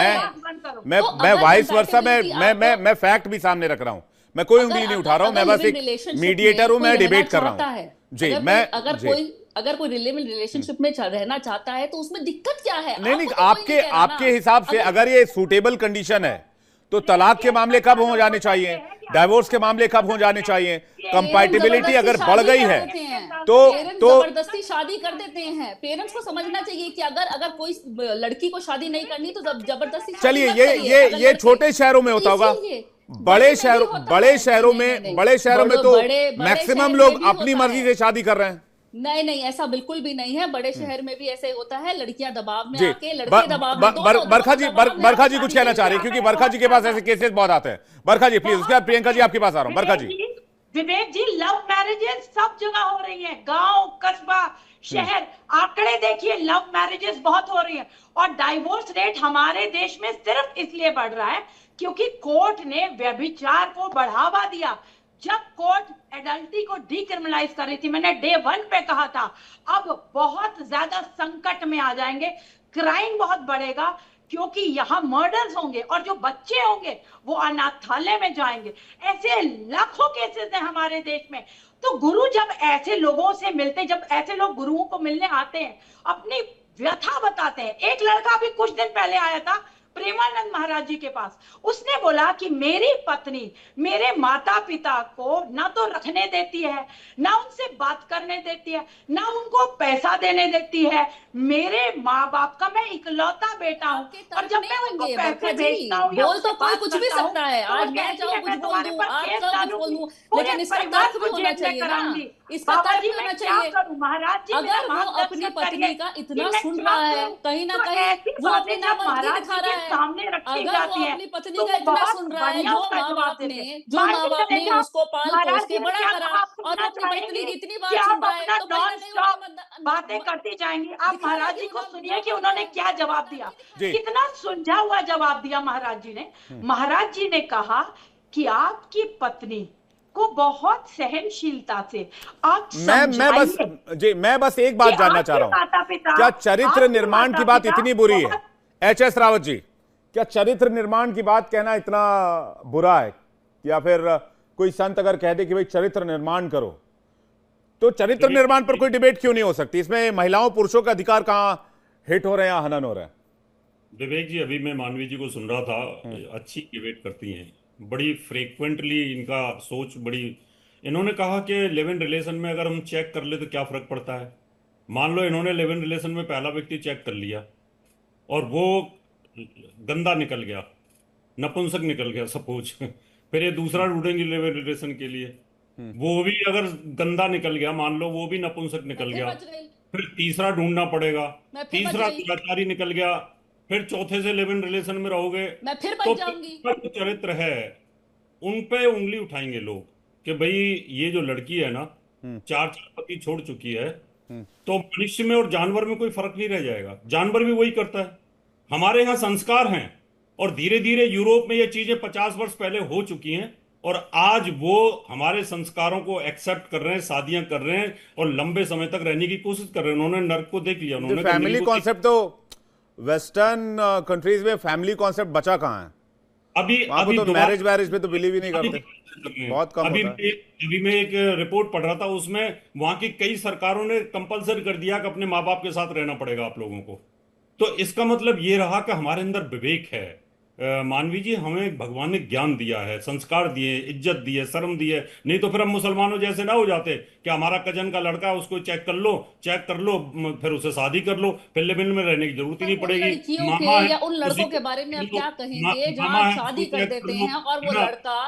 मैं अगर वाइस वर्सा, comparatively मैं फैक्ट भी सामने रख रहा हूँ। मैं कोई उंगली नहीं उठा रहा हूँ, मैं बस एक मीडिएटर हूँ, मैं डिबेट कर रहा हूँ जी। अगर कोई लिव इन रिलेशनशिप में रहना चाहता है तो उसमें दिक्कत क्या है? नहीं, आपके हिसाब से अगर ये सूटेबल कंडीशन है तो तलाक के मामले कब हो जाने चाहिए, डाइवोर्स के मामले कब हो जाने चाहिए? कंपैटिबिलिटी अगर बढ़ गई है तो जबरदस्ती शादी कर देते हैं। पेरेंट्स को समझना चाहिए कि अगर कोई लड़की को शादी नहीं करनी तो जबरदस्ती। चलिए, ये छोटे शहरों में होता होगा, बड़े शहरों में तो मैक्सिमम लोग अपनी मर्जी से शादी कर रहे हैं। नहीं, ऐसा बिल्कुल भी नहीं है। बड़े शहर में भी ऐसे होता है, लड़कियां दबाव में आके, लड़के दबाव में। बरखा जी कुछ कहना चाह रही है क्योंकि बरखा जी के पास ऐसे केसेस बहुत आते हैं। बरखा जी प्लीज, उसके बाद प्रियंका जी आपके पास आ रहा हूं। बरखा जी। विवेक जी, लव मैरिजेस सब जगह हो रही है, गांव, कस्बा, शहर, आंकड़े देखिए, लव मैरिजेस बहुत हो रही है। और डाइवोर्स रेट हमारे देश में सिर्फ इसलिए बढ़ रहा है क्योंकि कोर्ट ने व्यभिचार को बढ़ावा दिया। जब कोर्ट एडल्टी को डीक्रिमिनलाइज कर रही थी, मैंने डे 1 पे कहा था, अब बहुत ज्यादा संकट में आ जाएंगे, क्राइम बहुत बढ़ेगा, क्योंकि यहाँ मर्डर्स होंगे और जो बच्चे होंगे वो अनाथालय में जाएंगे। ऐसे लाखों केसेस हैं हमारे देश में। तो गुरु जब ऐसे लोगों से मिलते, जब ऐसे लोग गुरुओं को मिलने आते हैं, अपनी व्यथा बताते हैं। एक लड़का अभी कुछ दिन पहले आया था प्रेमानंद महाराज जी के पास, उसने बोला कि मेरी पत्नी मेरे माता पिता को ना तो रखने देती है, ना उनसे बात करने देती है, ना उनको पैसा देने देती है। मेरे माँ बाप का मैं इकलौता बेटा हूँ, और जब मैं उनको पैसे भेजता हूँ, बोल तो कोई कुछ भी सकता है। आज मैं चाहूँ कुछ बोल दूँ, आप चाहो कुछ बोल दूँ, लेकिन इसका तर्क भी होना चाहिए ना, इसका तर्क भी होना चाहिए। अगर वो अपनी पत्नी का इतना सुन रहा है, कहीं ना कहीं वो अपनी नामर्दी दिखा रहा है, सामने रखी अगर वो अपनी पत्नी का इतना सुन रहा है, जो माँ बाप ने उसको पाल पोस के बड़ा करा, और वो अपनी पत्नी की इतनी बात सुन रहा है, तो कहीं ना कहीं बातें करती जाएंगी। आप महाराज जी को सुनिए कि उन्होंने क्या जवाब दिया, कितना सुलझा हुआ जवाब दिया महाराज जी ने। महाराज जी ने कहा कि आपकी पत्नी को बहुत सहनशीलता से आप मैं बस एक बात जानना चाह रहा हूं, क्या चरित्र निर्माण की बात इतनी बुरी है? एच.एस. रावत जी, क्या चरित्र निर्माण की बात कहना इतना बुरा है? या फिर कोई संत अगर कह दे कि भाई चरित्र निर्माण करो, तो चरित्र निर्माण पर कोई डिबेट क्यों नहीं हो सकती? इसमें महिलाओं पुरुषों का अधिकार कहां हिट हो रहे हैं या हनन हो रहे हैं? विवेक जी, अभी मैं मानवी जी को सुन रहा था, अच्छी डिबेट करती हैं, बड़ी फ्रीक्वेंटली इनका सोच बड़ी। इन्होंने कहा कि लिव इन रिलेशन में अगर हम चेक कर ले तो क्या फर्क पड़ता है। मान लो इन्होंने लिव इन रिलेशन में पहला व्यक्ति चेक कर लिया और वो गंदा निकल गया, नपुंसक निकल गया सपोज, फिर ये दूसरा ढूंढेंगे लिव इन रिलेशन के लिए, वो भी अगर गंदा निकल गया, मान लो वो भी नपुंसक निकल गया, फिर तीसरा ढूंढना पड़ेगा, तीसरा दुराचारी निकल गया, फिर चौथे से लिव इन रिलेशन में रहोगे, मैं फिर तो जो चरित्र है उन पे उंगली उठाएंगे लोग कि भाई ये जो लड़की है ना, 4 पति छोड़ चुकी है, तो मनुष्य में और जानवर में कोई फर्क नहीं रह जाएगा। जानवर भी वही करता है। हमारे यहाँ संस्कार हैं और धीरे धीरे यूरोप में ये चीजें 50 वर्ष पहले हो चुकी हैं और आज वो हमारे संस्कारों को एक्सेप्ट कर रहे हैं, शादियां कर रहे हैं और लंबे समय तक रहने की कोशिश कर रहे हैं। उन्होंने नर्क को देख लिया, उन्होंने फैमिली कॉन्सेप्ट, तो वेस्टर्न कंट्रीज में फैमिली कॉन्सेप्ट बचा कहां है? अभी तो मैरिज पे तो बिलीव ही नहीं करते, बहुत कम होता है। अभी मैं एक रिपोर्ट पढ़ रहा था, उसमें वहां की कई सरकारों ने कंपलसरी कर दिया कि अपने माँ बाप के साथ रहना पड़ेगा आप लोगों को। तो इसका मतलब ये रहा कि हमारे अंदर विवेक है, मानवी जी, हमें भगवान ने ज्ञान दिया है, संस्कार दिए, इज्जत दी है, शर्म दी है। नहीं तो फिर हम मुसलमानों जैसे ना हो जाते कि हमारा कजन का लड़का है, उसको चेक कर लो, फिर उसे शादी कर लो, फिर लिव इन में रहने की जरूरत ही नहीं उन पड़ेगी। लड़कियों के मामा है या उन उसी लड़कों के बारे में आप क्या कहेंगे मामा जहां है शादी उसको कर चेक कर देते लो, हैं और है ना?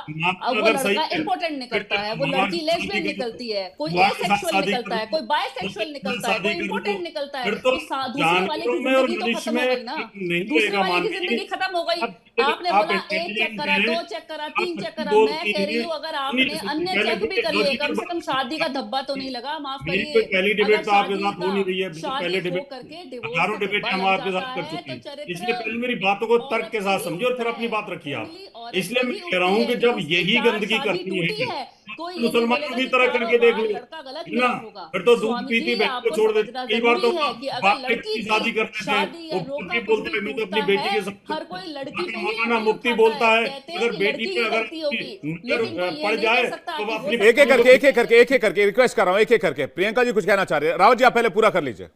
मामा वो अगर सही लड़का है इम्पोर्टेंट निकलता है, वो मामा लड़की की लेस्बियन शादी कर निकलती है, कोई बुआ के साथ एसेक्सुअल शादी कर निकलता है, लो, कोई बायसेक्सुअल निकलता है, शादी कोई कर इम्पोर्टेंट लो, निकलता फिर है, तो दूसरे वाले जानवरों की में और जिंदगी तो मनुष्य खत्म हो में गई ना। नहीं दूसरे रहेगा वाले की मानवी जिंदगी जी। खत्म हो गई। आपने आप बोला एक चेक इंटेलिजेंट करा, हैं, 2 चेक करा, आप 3 चेक सच्ची करा, मैं बोलती कह रही हैं। हूँ अगर सुनिए आपने सुनिए, अन्य पहले चेक भी कर पहले लिए, कम से डिबेट कम शादी का धब्बा तो नहीं लगा, माफ नहीं, करिए। कोई पहली अगर डिबेट तो आपके शादी साथ हो नहीं रही है, शादी पहले हो डिबेट करके डिवोर्स हजारों का डिबेटें धब्बा हम लग आपके जाता साथ कर है चुके तो हैं। इसलिए चरित्र पहले मेरी बातों को तर्क औरत के पे साथ ही समझिए और उठता फिर अपनी है, बात रखिए आप। उंगली औरत इसलिए पे मैं ही कह रहा उठती हूं है कि कि जब उसकी यही 4 गंदगी शादी करनी टूटी है है। तो कोई ये नहीं मुसलमानों बोलेगा की कि तरह चारों करके देख बार लो, लड़का गलत है ना? मिला होगा। फिर तो दूध स्वामी पीती जी बहन को आपको छोड़ दे। समझना कई बार जरूरी तो है कि अगर बाप बेटी लड़की की की शादी करते थे, शादी या वो रोका भी कुछ बोलते भी थे मैं तो अपनी टूटता बेटी है, के साथ हर कोई लड़की पे बाकी ही मौलाना उंगली मुफ्ती उठाता बोलता है, है कहते हैं अगर कि बेटी लड़की पे ही अगर गलती होगी, नजर लेकिन कोई ये पड़ नहीं जाए कह सकता तो कि आप वो अपनी सब एक एक करके गलत एक एक करके रिक्वेस्ट कर रहा हूं, एक एक करके। प्रियंका जी कुछ कहना चाह रहे हैं, रावत जी आप पहले पूरा कर लीजिए।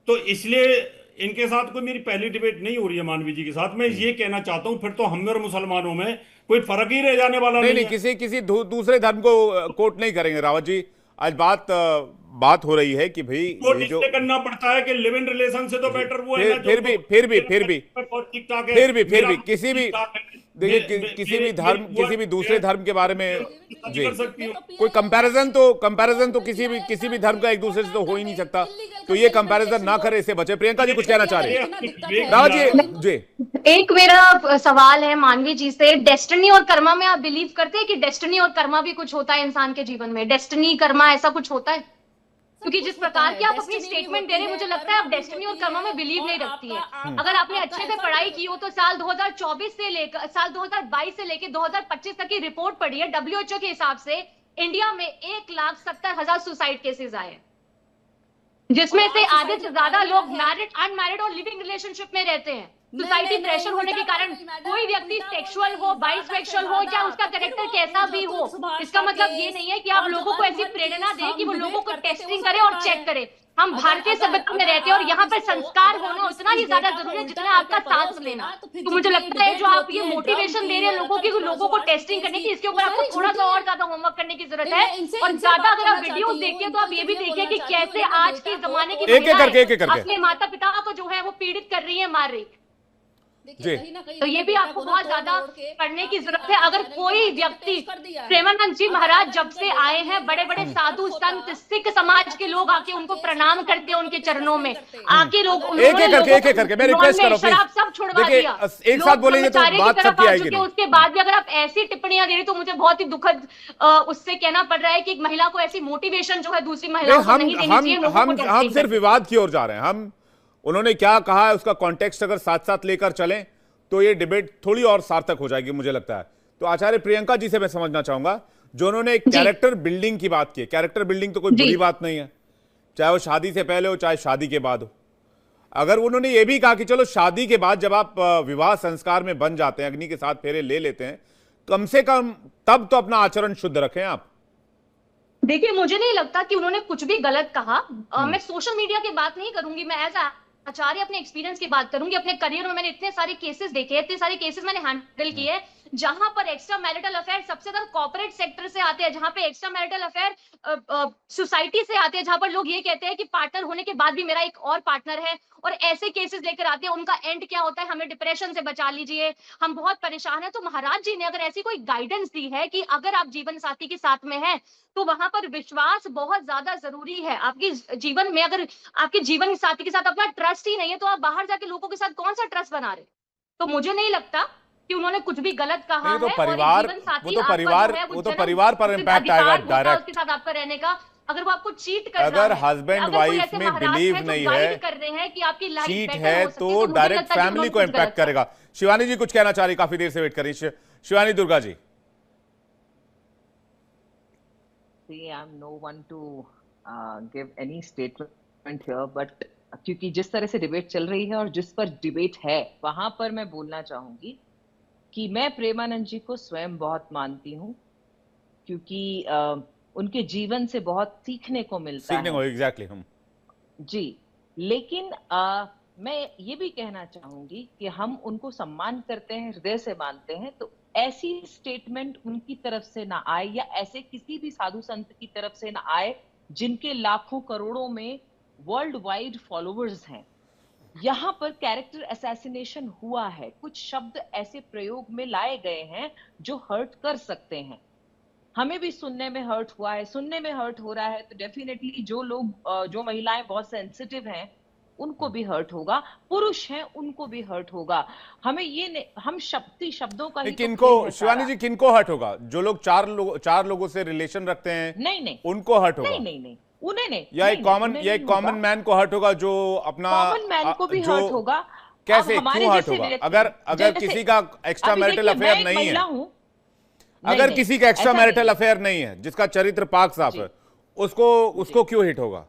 तो इसलिए इनके साथ कोई मेरी पहली डिबेट नहीं हो रही है मानवी जी के साथ। मैं ये कहना चाहता हूं फिर तो हम और मुसलमानों में कोई फर्क ही रह जाने वाला नहीं नहीं नहीं, है। किसी दूसरे धर्म को कोट नहीं करेंगे रावत जी। आज बात हो रही है कि भाई तो ये जो इसलिए करना पड़ता है कि लिव इन रिलेशन से तो बेटर वो है ना जो फिर भी फिर भी फिर भी ठीक ठाक है, फिर मेरा भी किसी भी ठीक ठाक है, देखिए मेरी बुआ किसी भी दूसरे धर्म के बारे में शादी जी कर सकती हूँ। कोई कंपैरिजन तो किसी भी धर्म का एक दूसरे से तो हो ही नहीं सकता। तो ये कंपैरिजन ना करे, इससे बचे। प्रियंका जी कुछ कहना चाह रही है, रावत जी जी। एक मेरा सवाल है मानवी जी से, डेस्टिनी और कर्मा में आप बिलीव करते हैं कि डेस्टिनी और कर्मा भी कुछ होता है इंसान के जीवन में? डेस्टिनी कर्मा ऐसा कुछ होता है? क्योंकि जिस प्रकार की आप अपनी स्टेटमेंट दे रहे हैं, मुझे लगता है आप डेस्टिनी और कर्मा में बिलीव नहीं रखती है। अगर आपने अच्छे से पढ़ाई की हो तो साल 2024 से लेकर साल 2022 से लेकर 2025 तक की रिपोर्ट पढ़ी है, WHO के हिसाब से इंडिया में 1,70,000 सुसाइड केसेस आए, जिसमें से आधे से ज्यादा लोग मैरिड, अनमैरिड और लिविंग रिलेशनशिप में रहते हैं। सोसाइटी प्रेशर होने के कारण कोई व्यक्ति सेक्सुअल हो, बाइसेक्सुअल हो या उसका कैरेक्टर कैसा भी हो, इसका मतलब ये नहीं है कि आप लोगों को ऐसी प्रेरणा दें कि वो लोगों को टेस्टिंग करे और चेक करे। हम भारतीय सभ्यता में रहते हैं और यहाँ पर संस्कार होना उतना ही ज्यादा जरूरी है जितना आपका सांस लेना। तो मुझे लगता है जो आप ये मोटिवेशन दे रहे हैं लोगों को टेस्टिंग करने की, इसके ऊपर आपको थोड़ा सा और ज्यादा होमवर्क करने की जरूरत है। और ज्यादा अगर आप वीडियोस देखते हैं तो आप ये भी देखिए कि कैसे आज के जमाने की महिलाएं अपने माता पिता को जो है वो पीड़ित कर रही है, मार रही। तो ये भी आपको बहुत ज्यादा पढ़ने की जरूरत है। अगर कोई व्यक्ति, प्रेमानंद जी महाराज जब से आए हैं, बड़े बड़े साधु संत सिख समाज के लोग आके उनको प्रणाम करते हैं, उनके चरणों में आके लोग एक एक करके मैं रिक्वेस्ट कर रहा हूं, शराब सब छुड़वा दिया, एक साथ बोलेंगे तो बात सबकी आएगी। उसके बाद भी अगर आप ऐसी टिप्पणियां दे रहे तो मुझे बहुत ही दुखद उससे कहना पड़ रहा है कि एक महिला को ऐसी मोटिवेशन जो है दूसरी महिलाओं को नहीं देनी चाहिए। हम सिर्फ विवाद की ओर जा रहे हैं। हम उन्होंने क्या कहा है उसका कॉन्टेक्स्ट अगर साथ साथ लेकर चलें तो ये डिबेट थोड़ी और सार्थक हो जाएगी मुझे लगता है। तो आचार्य प्रियंका जी से मैं समझना चाहूंगा, जो उन्होंने कैरेक्टर बिल्डिंग की बात की। कैरेक्टर बिल्डिंग तो कोई बुरी बात नहीं है, चाहे वो शादी से पहले हो चाहे शादी के बाद हो। अगर उन्होंने ये भी कहा कि चलो शादी के बाद जब आप विवाह संस्कार में बन जाते हैं, अग्नि के साथ फेरे ले लेते हैं, कम से कम तब तो अपना आचरण शुद्ध रखें आप। देखिए, मुझे नहीं लगता कि उन्होंने कुछ भी गलत कहा। मैं सोशल मीडिया की बात नहीं करूंगी, मैं एज आचार्य अपने एक्सपीरियंस की बात करूंगी। अपने करियर में मैंने इतने सारे केसेस देखे, इतने सारे केसेस मैंने हैंडल किए जहां पर एक्स्ट्रा मैरिटल अफेयर सबसे ज्यादा कॉर्पोरेट सेक्टर से आते हैं, जहां पे एक्स्ट्रा मैरिटल अफेयर सोसाइटी से आते हैं, जहां पर लोग ये कहते हैं कि पार्टनर होने के बाद भी मेरा एक और पार्टनर है, और ऐसे केसेस लेकर आते हैं। उनका एंड क्या होता है, हमें डिप्रेशन से बचा लीजिए, हम बहुत परेशान हैं। तो महाराज जी ने अगर ऐसी कोई गाइडेंस दी है कि अगर आप जीवन साथी के साथ में हैं तो वहां पर विश्वास बहुत ज्यादा जरूरी है। आपके जीवन में अगर आपके जीवन साथी के साथ अपना ट्रस्ट ही नहीं है तो आप बाहर जाके लोगों के साथ कौन सा ट्रस्ट बना रहे? तो मुझे नहीं लगता कि उन्होंने कुछ भी गलत कहा है। तो परिवार, वो तो परिवार पर इम्पैक्ट आएगा डायरेक्ट। उसके साथ आपका रहने का, अगर वो आपको चीट कर अगर हस्बैंड वाइफ में बिलीव नहीं है, कर रहे हैं कि आपकी लाइफ चीट है तो डायरेक्ट फैमिली को इम्पैक्ट करेगा। शिवानी जी कुछ कहना चाह रही, काफी देर से वेट कर रही। Shivani Durga ji. See, I'm no one to give any statement here, but क्योंकि जिस तरह से डिबेट चल रही है और जिस पर डिबेट है वहां पर मैं बोलना चाहूंगी कि मैं प्रेमानंद जी को स्वयं बहुत मानती हूँ, क्योंकि उनके जीवन से बहुत सीखने को मिलता है। एग्जैक्टली हम जी। लेकिन मैं ये भी कहना चाहूंगी कि हम उनको सम्मान करते हैं, हृदय से मानते हैं, तो ऐसी स्टेटमेंट उनकी तरफ से ना आए या ऐसे किसी भी साधु संत की तरफ से ना आए जिनके लाखों करोड़ों में वर्ल्ड वाइड फॉलोअर्स हैं। यहाँ पर कैरेक्टर असैसिनेशन हुआ है, कुछ शब्द ऐसे प्रयोग में लाए गए हैं जो हर्ट कर सकते हैं। हमें भी सुनने में हर्ट हुआ है, सुनने में हर्ट हो रहा है, तो डेफिनेटली जो लोग, जो महिलाएं बहुत सेंसिटिव हैं उनको भी हर्ट होगा, पुरुष हैं उनको भी हर्ट होगा। हमें ये हम शब्दों का ही किनको, शिवानी जी, किनको हर्ट होगा? जो लोग चार लोगों से रिलेशन रखते हैं, नहीं उनको हर्ट होगा? नहीं उन्हें नहीं, या एक कॉमन मैन को हर्ट होगा जो अपना कॉमन मैन को भी हर्ट होगा। कैसे, क्यों हर्ट होगा? अगर किसी का एक्स्ट्रा मैरिटल अफेयर नहीं है, अगर किसी का एक्स्ट्रा मैरिटल अफेयर नहीं है, जिसका चरित्र पाक साफ है, उसको क्यों हिट होगा?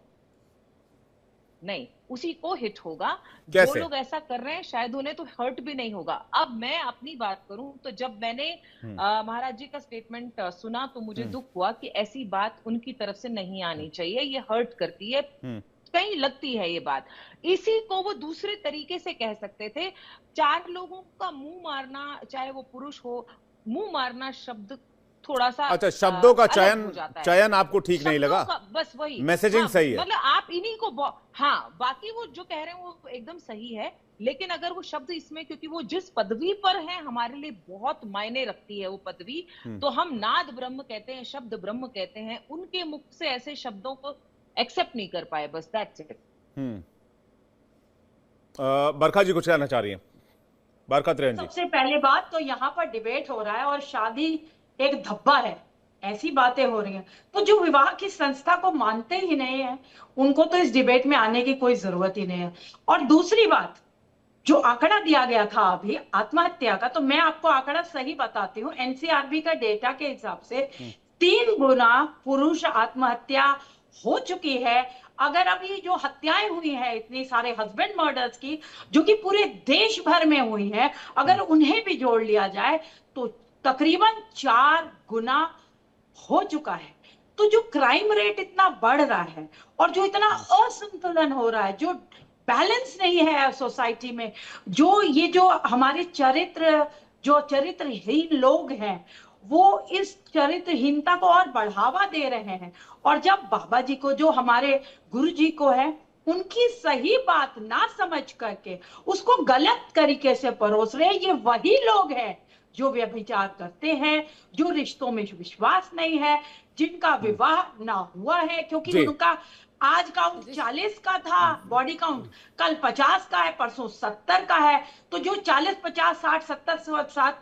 नहीं, उसी को हिट होगा। कैसे? जो लोग ऐसा कर रहे हैं शायद उन्हें तो हर्ट भी नहीं होगा। अब मैं अपनी बात करूं तो जब मैंने महाराज जी का स्टेटमेंट सुना तो मुझे दुख हुआ कि ऐसी बात उनकी तरफ से नहीं आनी चाहिए, ये हर्ट करती है, कहीं लगती है ये बात। इसी को वो दूसरे तरीके से कह सकते थे। 4 लोगों का मुंह मारना, चाहे वो पुरुष हो, मुंह मारना शब्द थोड़ा सा, अच्छा, शब्दों का चयन आपको ठीक नहीं लगा? बस वही मैसेजिंग सही है, मतलब आप इन्हीं को बाकी वो जो कह रहे हैं वो एकदम सही है, लेकिन अगर वो शब्द इसमें, क्योंकि वो जिस पदवी पर है हमारे लिए बहुत मायने रखती है वो पदवी, तो हम नाद ब्रह्म कहते हैं, शब्द ब्रह्म कहते हैं, उनके मुख से ऐसे शब्दों को एक्सेप्ट नहीं कर पाए, बस दैट्स इट। बरखा जी कुछ कहना चाह रही है? बरखा त्रेन जी। सबसे पहले बात तो यहाँ पर डिबेट हो रहा है और शादी एक धब्बा है, ऐसी बातें हो रही हैं, तो जो विवाह की संस्था को मानते ही नहीं है उनको तो इस डिबेट में आने की कोई जरूरत ही नहीं है। और दूसरी बात, जो आंकड़ा दिया गया था अभी आत्महत्या का, तो मैं आपको आंकड़ा सही बताती हूँ। एनसीआरबी का डेटा के हिसाब से 3 गुना पुरुष आत्महत्या हो चुकी है। अगर अभी जो हत्याएं हुई हैं इतनी सारे हस्बैंड मर्डर्स की, जो कि पूरे देश भर में हुई हैं, अगर उन्हें भी जोड़ लिया जाए तो तकरीबन 4 गुना हो चुका है। तो जो क्राइम रेट इतना बढ़ रहा है और जो इतना असंतुलन हो रहा है, जो बैलेंस नहीं है सोसाइटी में, जो हमारे चरित्रहीन लोग हैं वो इस चरित्रहीनता को और बढ़ावा दे रहे हैं। और जब बाबा जी को, जो हमारे गुरु जी को है, उनकी सही बात ना समझ करके उसको गलत तरीके से परोस रहे हैं, ये वही लोग हैं जो व्यभिचार करते हैं, जो रिश्तों में विश्वास नहीं है, जिनका विवाह ना हुआ है, क्योंकि उनका आज काउंट 40 का था बॉडी काउंट, कल 50 का है, परसों 70 का है। तो जो 40, 50, 60, 70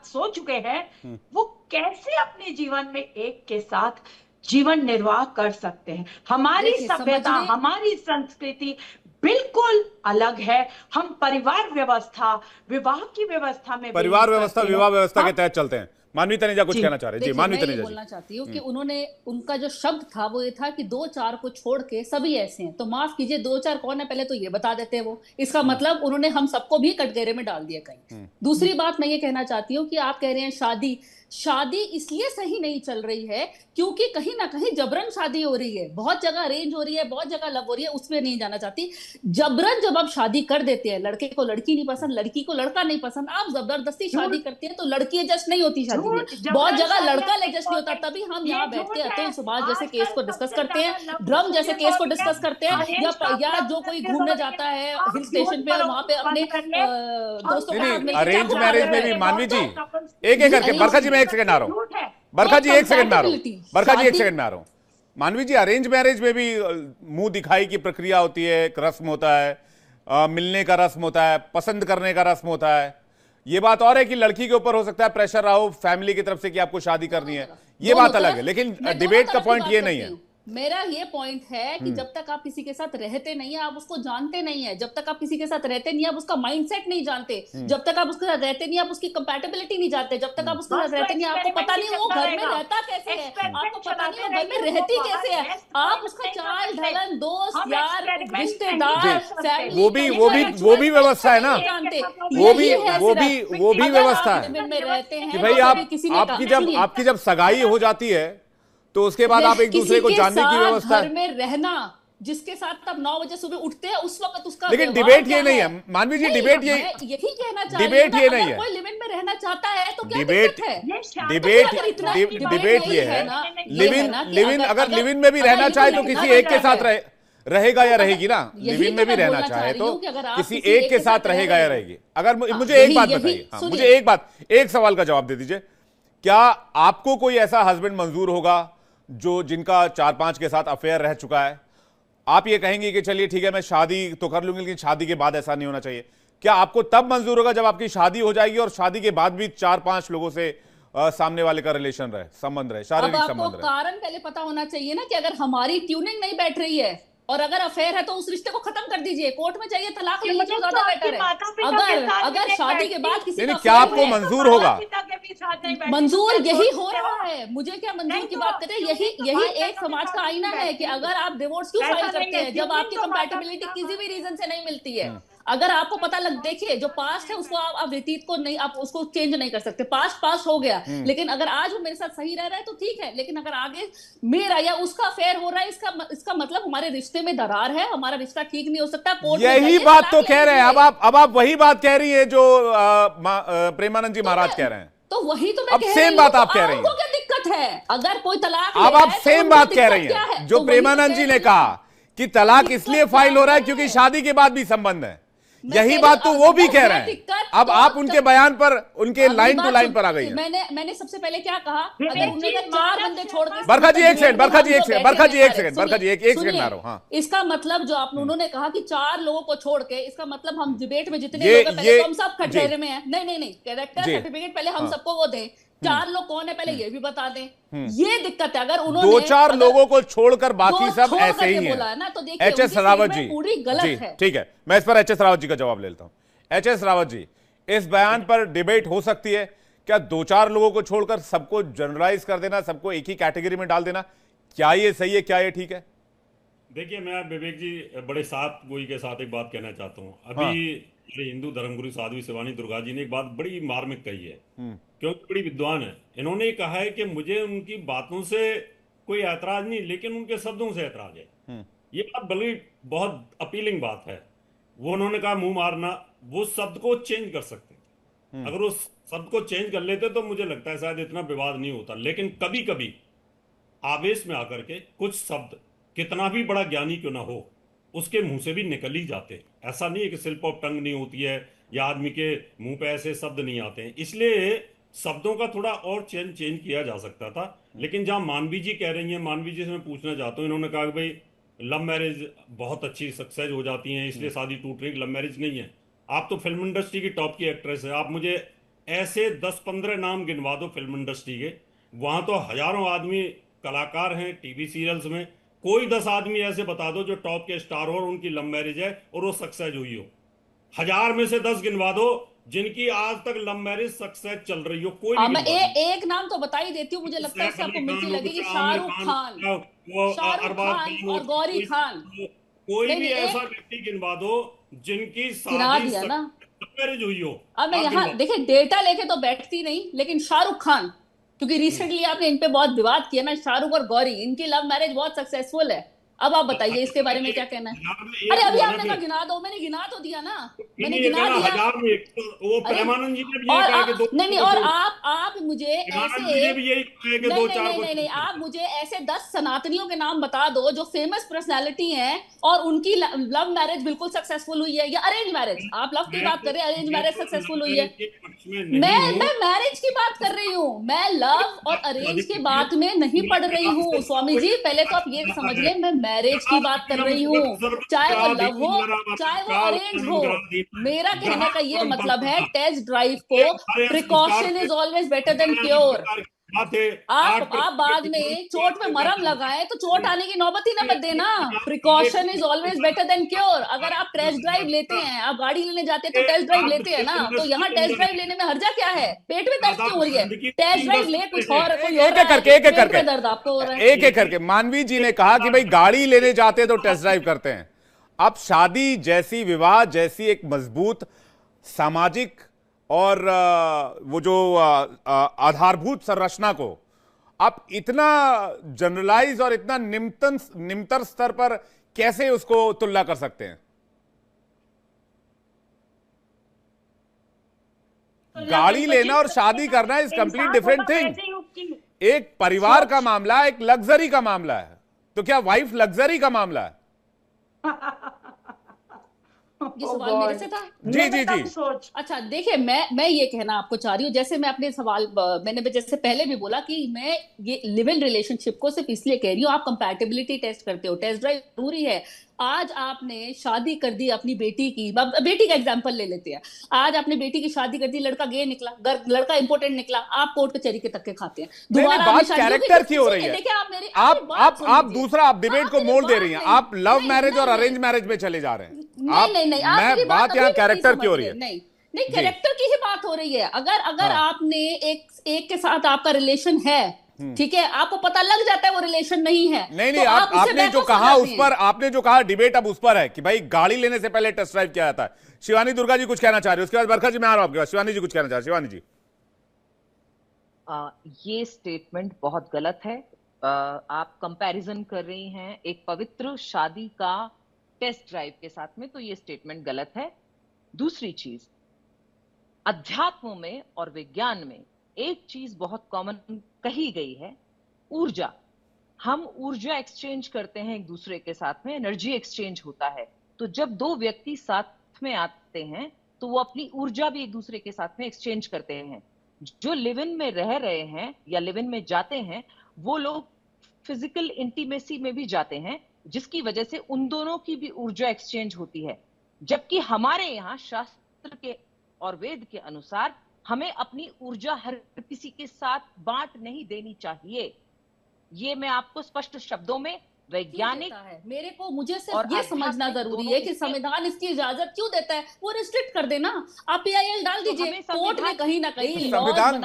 सो चुके हैं, वो कैसे अपने जीवन में एक के साथ जीवन निर्वाह कर सकते हैं? हमारी सभ्यता, हमारी संस्कृति बिल्कुल अलग है। हम परिवार व्यवस्था, विवाह की व्यवस्था में, परिवार व्यवस्था, विवाह व्यवस्था के तहत चलते हैं। मानवी तनेजा कुछ कहना चाह रहे हैं? जी, मानवी तनेजा बोलना चाहती हूँ कि उनका जो शब्द था वो ये था कि 2-4 को छोड़ के सभी ऐसे हैं। तो माफ कीजिए, 2-4 कौन है पहले तो ये बता देते हैं वो। इसका मतलब उन्होंने हम सबको भी कटघरे में डाल दिया कहीं। दूसरी बात मैं ये कहना चाहती हूँ कि आप कह रहे हैं शादी इसलिए सही नहीं चल रही है क्योंकि कहीं ना कहीं जबरन शादी हो रही है। बहुत जगह अरेंज हो रही है, बहुत जगह लव हो रही है, उसमें नहीं जाना चाहती। जबरन जब आप शादी कर देते हैं, लड़के को लड़की नहीं पसंद, लड़की को लड़का नहीं पसंद, आप जबरदस्ती शादी करते हैं तो लड़की एडजस्ट नहीं होती शादी में, बहुत जगह लड़का एडजस्ट नहीं होता। तभी हम यहाँ बैठ के अतुल सुभाष जैसे केस को डिस्कस करते हैं, ड्रम जैसे केस को डिस्कस करते हैं, या जो कोई घूमने जाता है हिल स्टेशन पे, वहां पे अपने दोस्तों को। अरेंज मैरिज में भी मानवी जी एक करके, बरखा जी मैं 1 सेकंड आ रहा हूं, बरखा जी 1 सेकंड में आ रहा हूं, मानवी जी अरेंज मैरिज में भी मुंह दिखाई की प्रक्रिया होती है, एक रस्म होता है, मिलने का रस्म होता है, पसंद करने का रस्म होता है। ये बात और है कि लड़की के ऊपर हो सकता है प्रेशर रहा हो फैमिली की तरफ से कि आपको शादी करनी है, ये बात अलग है, लेकिन डिबेट का पॉइंट ये नहीं है। मेरा ये पॉइंट है कि जब तक आप किसी के साथ रहते नहीं है आप उसको जानते नहीं है, जब तक आप किसी के साथ रहते नहीं आप उसका माइंडसेट नहीं जानते, जब तक आप उसके साथ रहते नहीं आप उसकी कंपैटिबिलिटी नहीं जानते, जब तक आप उसके साथ रहते नहीं आपको पता नहीं वो घर में रहता कैसे है, आपको पता नहीं वो घर में रहती कैसे है, आप उसका चाल ढलन, दोस्त यार, रिश्तेदार, वो भी व्यवस्था है ना, वो भी व्यवस्था है कि भाई आपकी जब सगाई हो जाती है तो उसके बाद आप एक दूसरे को जानने की व्यवस्था, घर में रहना जिसके साथ आप 9 बजे सुबह उठते हैं उस वक्त उसका लेकिन व्यवहार डिबेट क्या ये नहीं है मानवी जी, डिबेट ये यही कहना चाह रही डिबेट हूँ ये ना, नहीं अगर है। कोई लिव इन में रहना चाहता है तो क्या डिबेट दिक्कत है? डिबेट ये है, लिव इन अगर लिव इन में भी रहना चाहे तो किसी एक के साथ रहेगा या रहेगी ना। लिव इन में भी रहना चाहे तो किसी एक के साथ रहेगा या रहेगी। अगर मुझे एक बात बताइए, मुझे एक बात, एक सवाल का जवाब दे दीजिए, क्या आपको कोई ऐसा हस्बैंड मंजूर होगा जो जिनका 4-5 के साथ अफेयर रह चुका है? आप ये कहेंगे कि चलिए ठीक है मैं शादी तो कर लूंगी लेकिन शादी के बाद ऐसा नहीं होना चाहिए। क्या आपको तब मंजूर होगा जब आपकी शादी हो जाएगी और शादी के बाद भी 4-5 लोगों से सामने वाले का रिलेशन रहे, संबंध रहे, शारीरिक संबंध रहे? कारण पहले पता होना चाहिए ना कि अगर हमारी ट्यूनिंग नहीं बैठ रही है और अगर अफेयर है तो उस रिश्ते को खत्म कर दीजिए, कोर्ट में चाहिए तलाक ले लीजिए, ज्यादा बेटर है। अगर शादी के बाद किसी का क्या आपको मंजूर होगा? मंजूर यही हो रहा है, मुझे क्या मंजूर की बात करें, यही एक समाज का आईना है कि अगर आप डिवोर्स क्यों फाइल करते हैं जब आपकी कंपैटिबिलिटी किसी भी रीजन से नहीं मिलती है। अगर आपको पता लग, देखिए जो पास्ट है उसको आप व्यतीत को नहीं, आप उसको चेंज नहीं कर सकते, पास्ट हो गया। लेकिन अगर आज वो मेरे साथ सही रह रहा है तो ठीक है, लेकिन अगर आगे मेरा या उसका अफेयर हो रहा है इसका मतलब हमारे रिश्ते में दरार है, हमारा रिश्ता ठीक नहीं हो सकता। यही बात तो कह रहे हैं। अब आप वही बात कह रही है जो प्रेमानंद जी महाराज कह रहे हैं। तो वही तो मैं अब सेम बात आप कह रही हैं। क्या दिक्कत है अगर कोई तलाक अब आप सेम बात कह रही हैं जो प्रेमानंद जी ने कहा कि तलाक इसलिए फाइल हो रहा है क्योंकि शादी के बाद भी संबंध है। यही बात तो वो भी कह रहे हैं। अब आप उनके बयान पर, उनके लाइन टू लाइन पर आ गई हैं। मैंने सबसे पहले क्या कहा, अगर उन्होंने 4 बंदे छोड़ के, बरखा जी एक सेकंड आ रहा हूं। हाँ, इसका मतलब जो आप उन्होंने कहा कि 4 लोगों को छोड़ के, इसका मतलब हम डिबेट में जितने लोग हैं पहले तो हम सब कटघरे में हैं। नहीं, कैरेक्टर सर्टिफिकेट पहले हम सबको वो दें। 4 लोग कौन है पहले ये भी बता दें। ये दिक्कत है। अगर उन्होंने 2-4 लोगों को छोड़कर बाकी सब ऐसे ही हैं। बोला ना तो देखिए एच.एस. रावत जी पूरी गलत है। ठीक है, मैं इस पर एच.एस. रावत जी का जवाब ले लेता हूं। एच.एस. रावत जी, इस बयान पर डिबेट हो सकती है क्या? 2-4 लोगों को छोड़कर सबको जनरलाइज कर देना, सबको एक ही कैटेगरी में डाल देना, क्या ये सही है, क्या ये ठीक है? देखिए, मैं विवेक जी बड़े साथ गोई के साथ एक बात कहना चाहता हूँ। अभी हिंदू धर्मगुरु साध्वी शिवानी दुर्गा जी ने एक बात बड़ी मार्मिक कही है, क्योंकि बड़ी विद्वान है। इन्होंने कहा है कि मुझे उनकी बातों से कोई ऐतराज नहीं, लेकिन उनके शब्दों से ऐतराज है। ये बात बड़ी बहुत अपीलिंग बात है। वो उन्होंने कहा मुंह मारना, वो शब्द को चेंज कर सकते। अगर उस शब्द को चेंज कर लेते तो मुझे लगता है शायद इतना विवाद नहीं होता। लेकिन कभी कभी आवेश में आकर के कुछ शब्द कितना भी बड़ा ज्ञानी क्यों ना हो उसके मुंह से भी निकल ही जाते। ऐसा नहीं है कि स्लिप ऑफ टंग नहीं होती है या आदमी के मुंह पे ऐसे शब्द नहीं आते हैं। इसलिए शब्दों का थोड़ा और चेंज किया जा सकता था। लेकिन जहां मानवी जी कह रही हैं, मानवी जी से मैं पूछना चाहता हूं, इन्होंने कहा कि भाई लव मैरिज बहुत अच्छी सक्सेस हो जाती हैं इसलिए शादी टूट रही। लव मैरिज नहीं है। आप तो फिल्म इंडस्ट्री की टॉप की एक्ट्रेस है, आप मुझे ऐसे 10-15 नाम गिनवा दो फिल्म इंडस्ट्री के। वहां तो हजारों आदमी कलाकार हैं टीवी सीरियल्स में, कोई 10 आदमी ऐसे बता दो जो टॉप के स्टार हो और उनकी लव मैरिज है और वो सक्सेस हुई हो। 1000 में से 10 गिनवा दो जिनकी आज तक लव मैरिज सक्सेस चल रही हो। कोई मैं एक नाम तो बता ही देती हूँ, मुझे लगता है इससे आपको मिर्ची लगेगी। शाहरुख खान और गौरी खान। कोई भी ऐसा व्यक्ति गिनवा दो जिनकी शादी मैरिज हुई हो। अब मैं यहाँ देखिए डेटा लेके तो बैठती नहीं, लेकिन शाहरुख खान, क्योंकि रिसेंटली आपने इन पे बहुत विवाद किया ना, शाहरुख और गौरी, इनकी लव मैरिज बहुत सक्सेसफुल है। अब आप बताइए इसके बारे में क्या कहना है? अरे अभी आपने कहा गिना दो, मैंने गिना तो दिया ना, मैंने गिना दिया। वो प्रेमानंद जी ने भी और कहा कि नहीं, और आप मुझे ऐसे नहीं, आप मुझे ऐसे 10 सनातनियों के नाम बता दो जो फेमस पर्सनालिटी हैं और उनकी लव मैरिज बिल्कुल सक्सेसफुल हुई है, या अरेंज मैरिज। आप लव की बात कर रहे हैं, अरेंज मैरिज सक्सेसफुल हुई है। मैं मैरिज की बात कर रही हूँ, मैं लव और अरेंज की बात में नहीं पढ़ रही हूँ। स्वामी जी पहले तो आप ये समझ लें, मैं मैरिज की बात कर रही हूँ, चाहे वो लव हो चाहे वो अरेंज हो। मेरा कहने का ये मतलब है टेस्ट ड्राइव को precaution is always better than cure. आप बाद में चोट में मरहम लगाएं तो चोट आने की नौबत ही ना मत देना। Precaution is always better than cure. अगर आप टेस्ट ड्राइव लेते हैं, आप गाड़ी लेने जाते हैं तो टेस्ट ड्राइव लेते हैं ना, तो यहाँ टेस्ट ड्राइव लेने में हर्जा क्या है? पेट में दर्द क्यों हो रही है? टेस्ट ड्राइव ले कुछ और, कोई और करके दर्द आपको हो रहा है। एक करके मानवी जी ने कहा कि भाई गाड़ी लेने जाते हैं तो टेस्ट ड्राइव करते हैं। अब शादी जैसी, विवाह जैसी एक मजबूत सामाजिक और वो जो आधारभूत संरचना को आप इतना जनरलाइज और इतना निम्नतर स्तर पर कैसे उसको तुलना कर सकते हैं? गाड़ी लेना और शादी करना इज कंप्लीट डिफरेंट थिंग। एक परिवार का मामला, एक लग्जरी का मामला है। तो क्या वाइफ लग्जरी का मामला है? ये सवाल मेरे से था? जी जी जी। अच्छा देखिए, मैं ये कहना आपको चाह रही हूँ, जैसे मैं अपने सवाल मैंने जैसे पहले भी बोला कि मैं ये लिव इन रिलेशनशिप को सिर्फ इसलिए कह रही हूँ, आप कंपैटिबिलिटी टेस्ट करते हो, टेस्ट ड्राइव जरूरी है। आज आपने शादी कर दी अपनी बेटी की, बेटी का एग्जांपल ले लेते हैं। आज आपने बेटी की शादी कर दी, लड़का गे निकला, लड़का इंपोर्टेंट निकला, आप कोर्ट कचहरी के तक्के खाते हैं। दोबारा बात कैरेक्टर की हो रही है। आप दूसरा आप डिबेट को मोड़ दे रही हैं। आप लव मैरिज और अरेंज मैरिज में चले जा रहे हैं। नहीं, बात यहाँ कैरेक्टर की हो रही है। नहीं, कैरेक्टर की ही बात हो रही है। अगर आपने एक के साथ आपका रिलेशन है, ठीक है, आपको पता लग जाता है वो रिलेशन नहीं है। नहीं, आपने जो कहा उस पर, आपने जो कहा डिबेट अब उस पर है कि भाई गाड़ी लेने से पहले टेस्ट ड्राइव किया जाता है। शिवानी दुर्गा जी कुछ कहना चाह रही है, उसके बाद बरखा जी मैं आ रहा हूं आपके पास। शिवानी जी कुछ कहना चाह रही। शिवानी जी, ये स्टेटमेंट बहुत गलत है। आप कंपैरिजन कर रही हैं एक पवित्र शादी का टेस्ट ड्राइव के साथ में, तो ये स्टेटमेंट गलत है। दूसरी चीज, अध्यात्म में और विज्ञान में एक चीज बहुत कॉमन कही गई है, ऊर्जा। हम ऊर्जा एक्सचेंज करते हैं एक दूसरे के साथ में, एनर्जी एक्सचेंज होता है। तो जब दो व्यक्ति साथ में आते हैं तो वो अपनी ऊर्जा भी एक दूसरे के साथ में एक्सचेंज करते हैं। जो लिव इन में रह रहे हैं या लिव इन में जाते हैं, वो लोग फिजिकल इंटीमेसी में भी जाते हैं, जिसकी वजह से उन दोनों की भी ऊर्जा एक्सचेंज होती है। जबकि हमारे यहाँ शास्त्र के और वेद के अनुसार हमें अपनी ऊर्जा हर किसी के साथ बांट नहीं देनी चाहिए। ये मैं आपको स्पष्ट शब्दों में वैज्ञानिक मुझे सिर्फ ये समझना जरूरी है कि संविधान इसकी इजाजत क्यों देता है, वो रिस्ट्रिक्ट कर देना। आप PIL डाल दीजिए, कोर्ट में कहीं ना कहीं संविधान।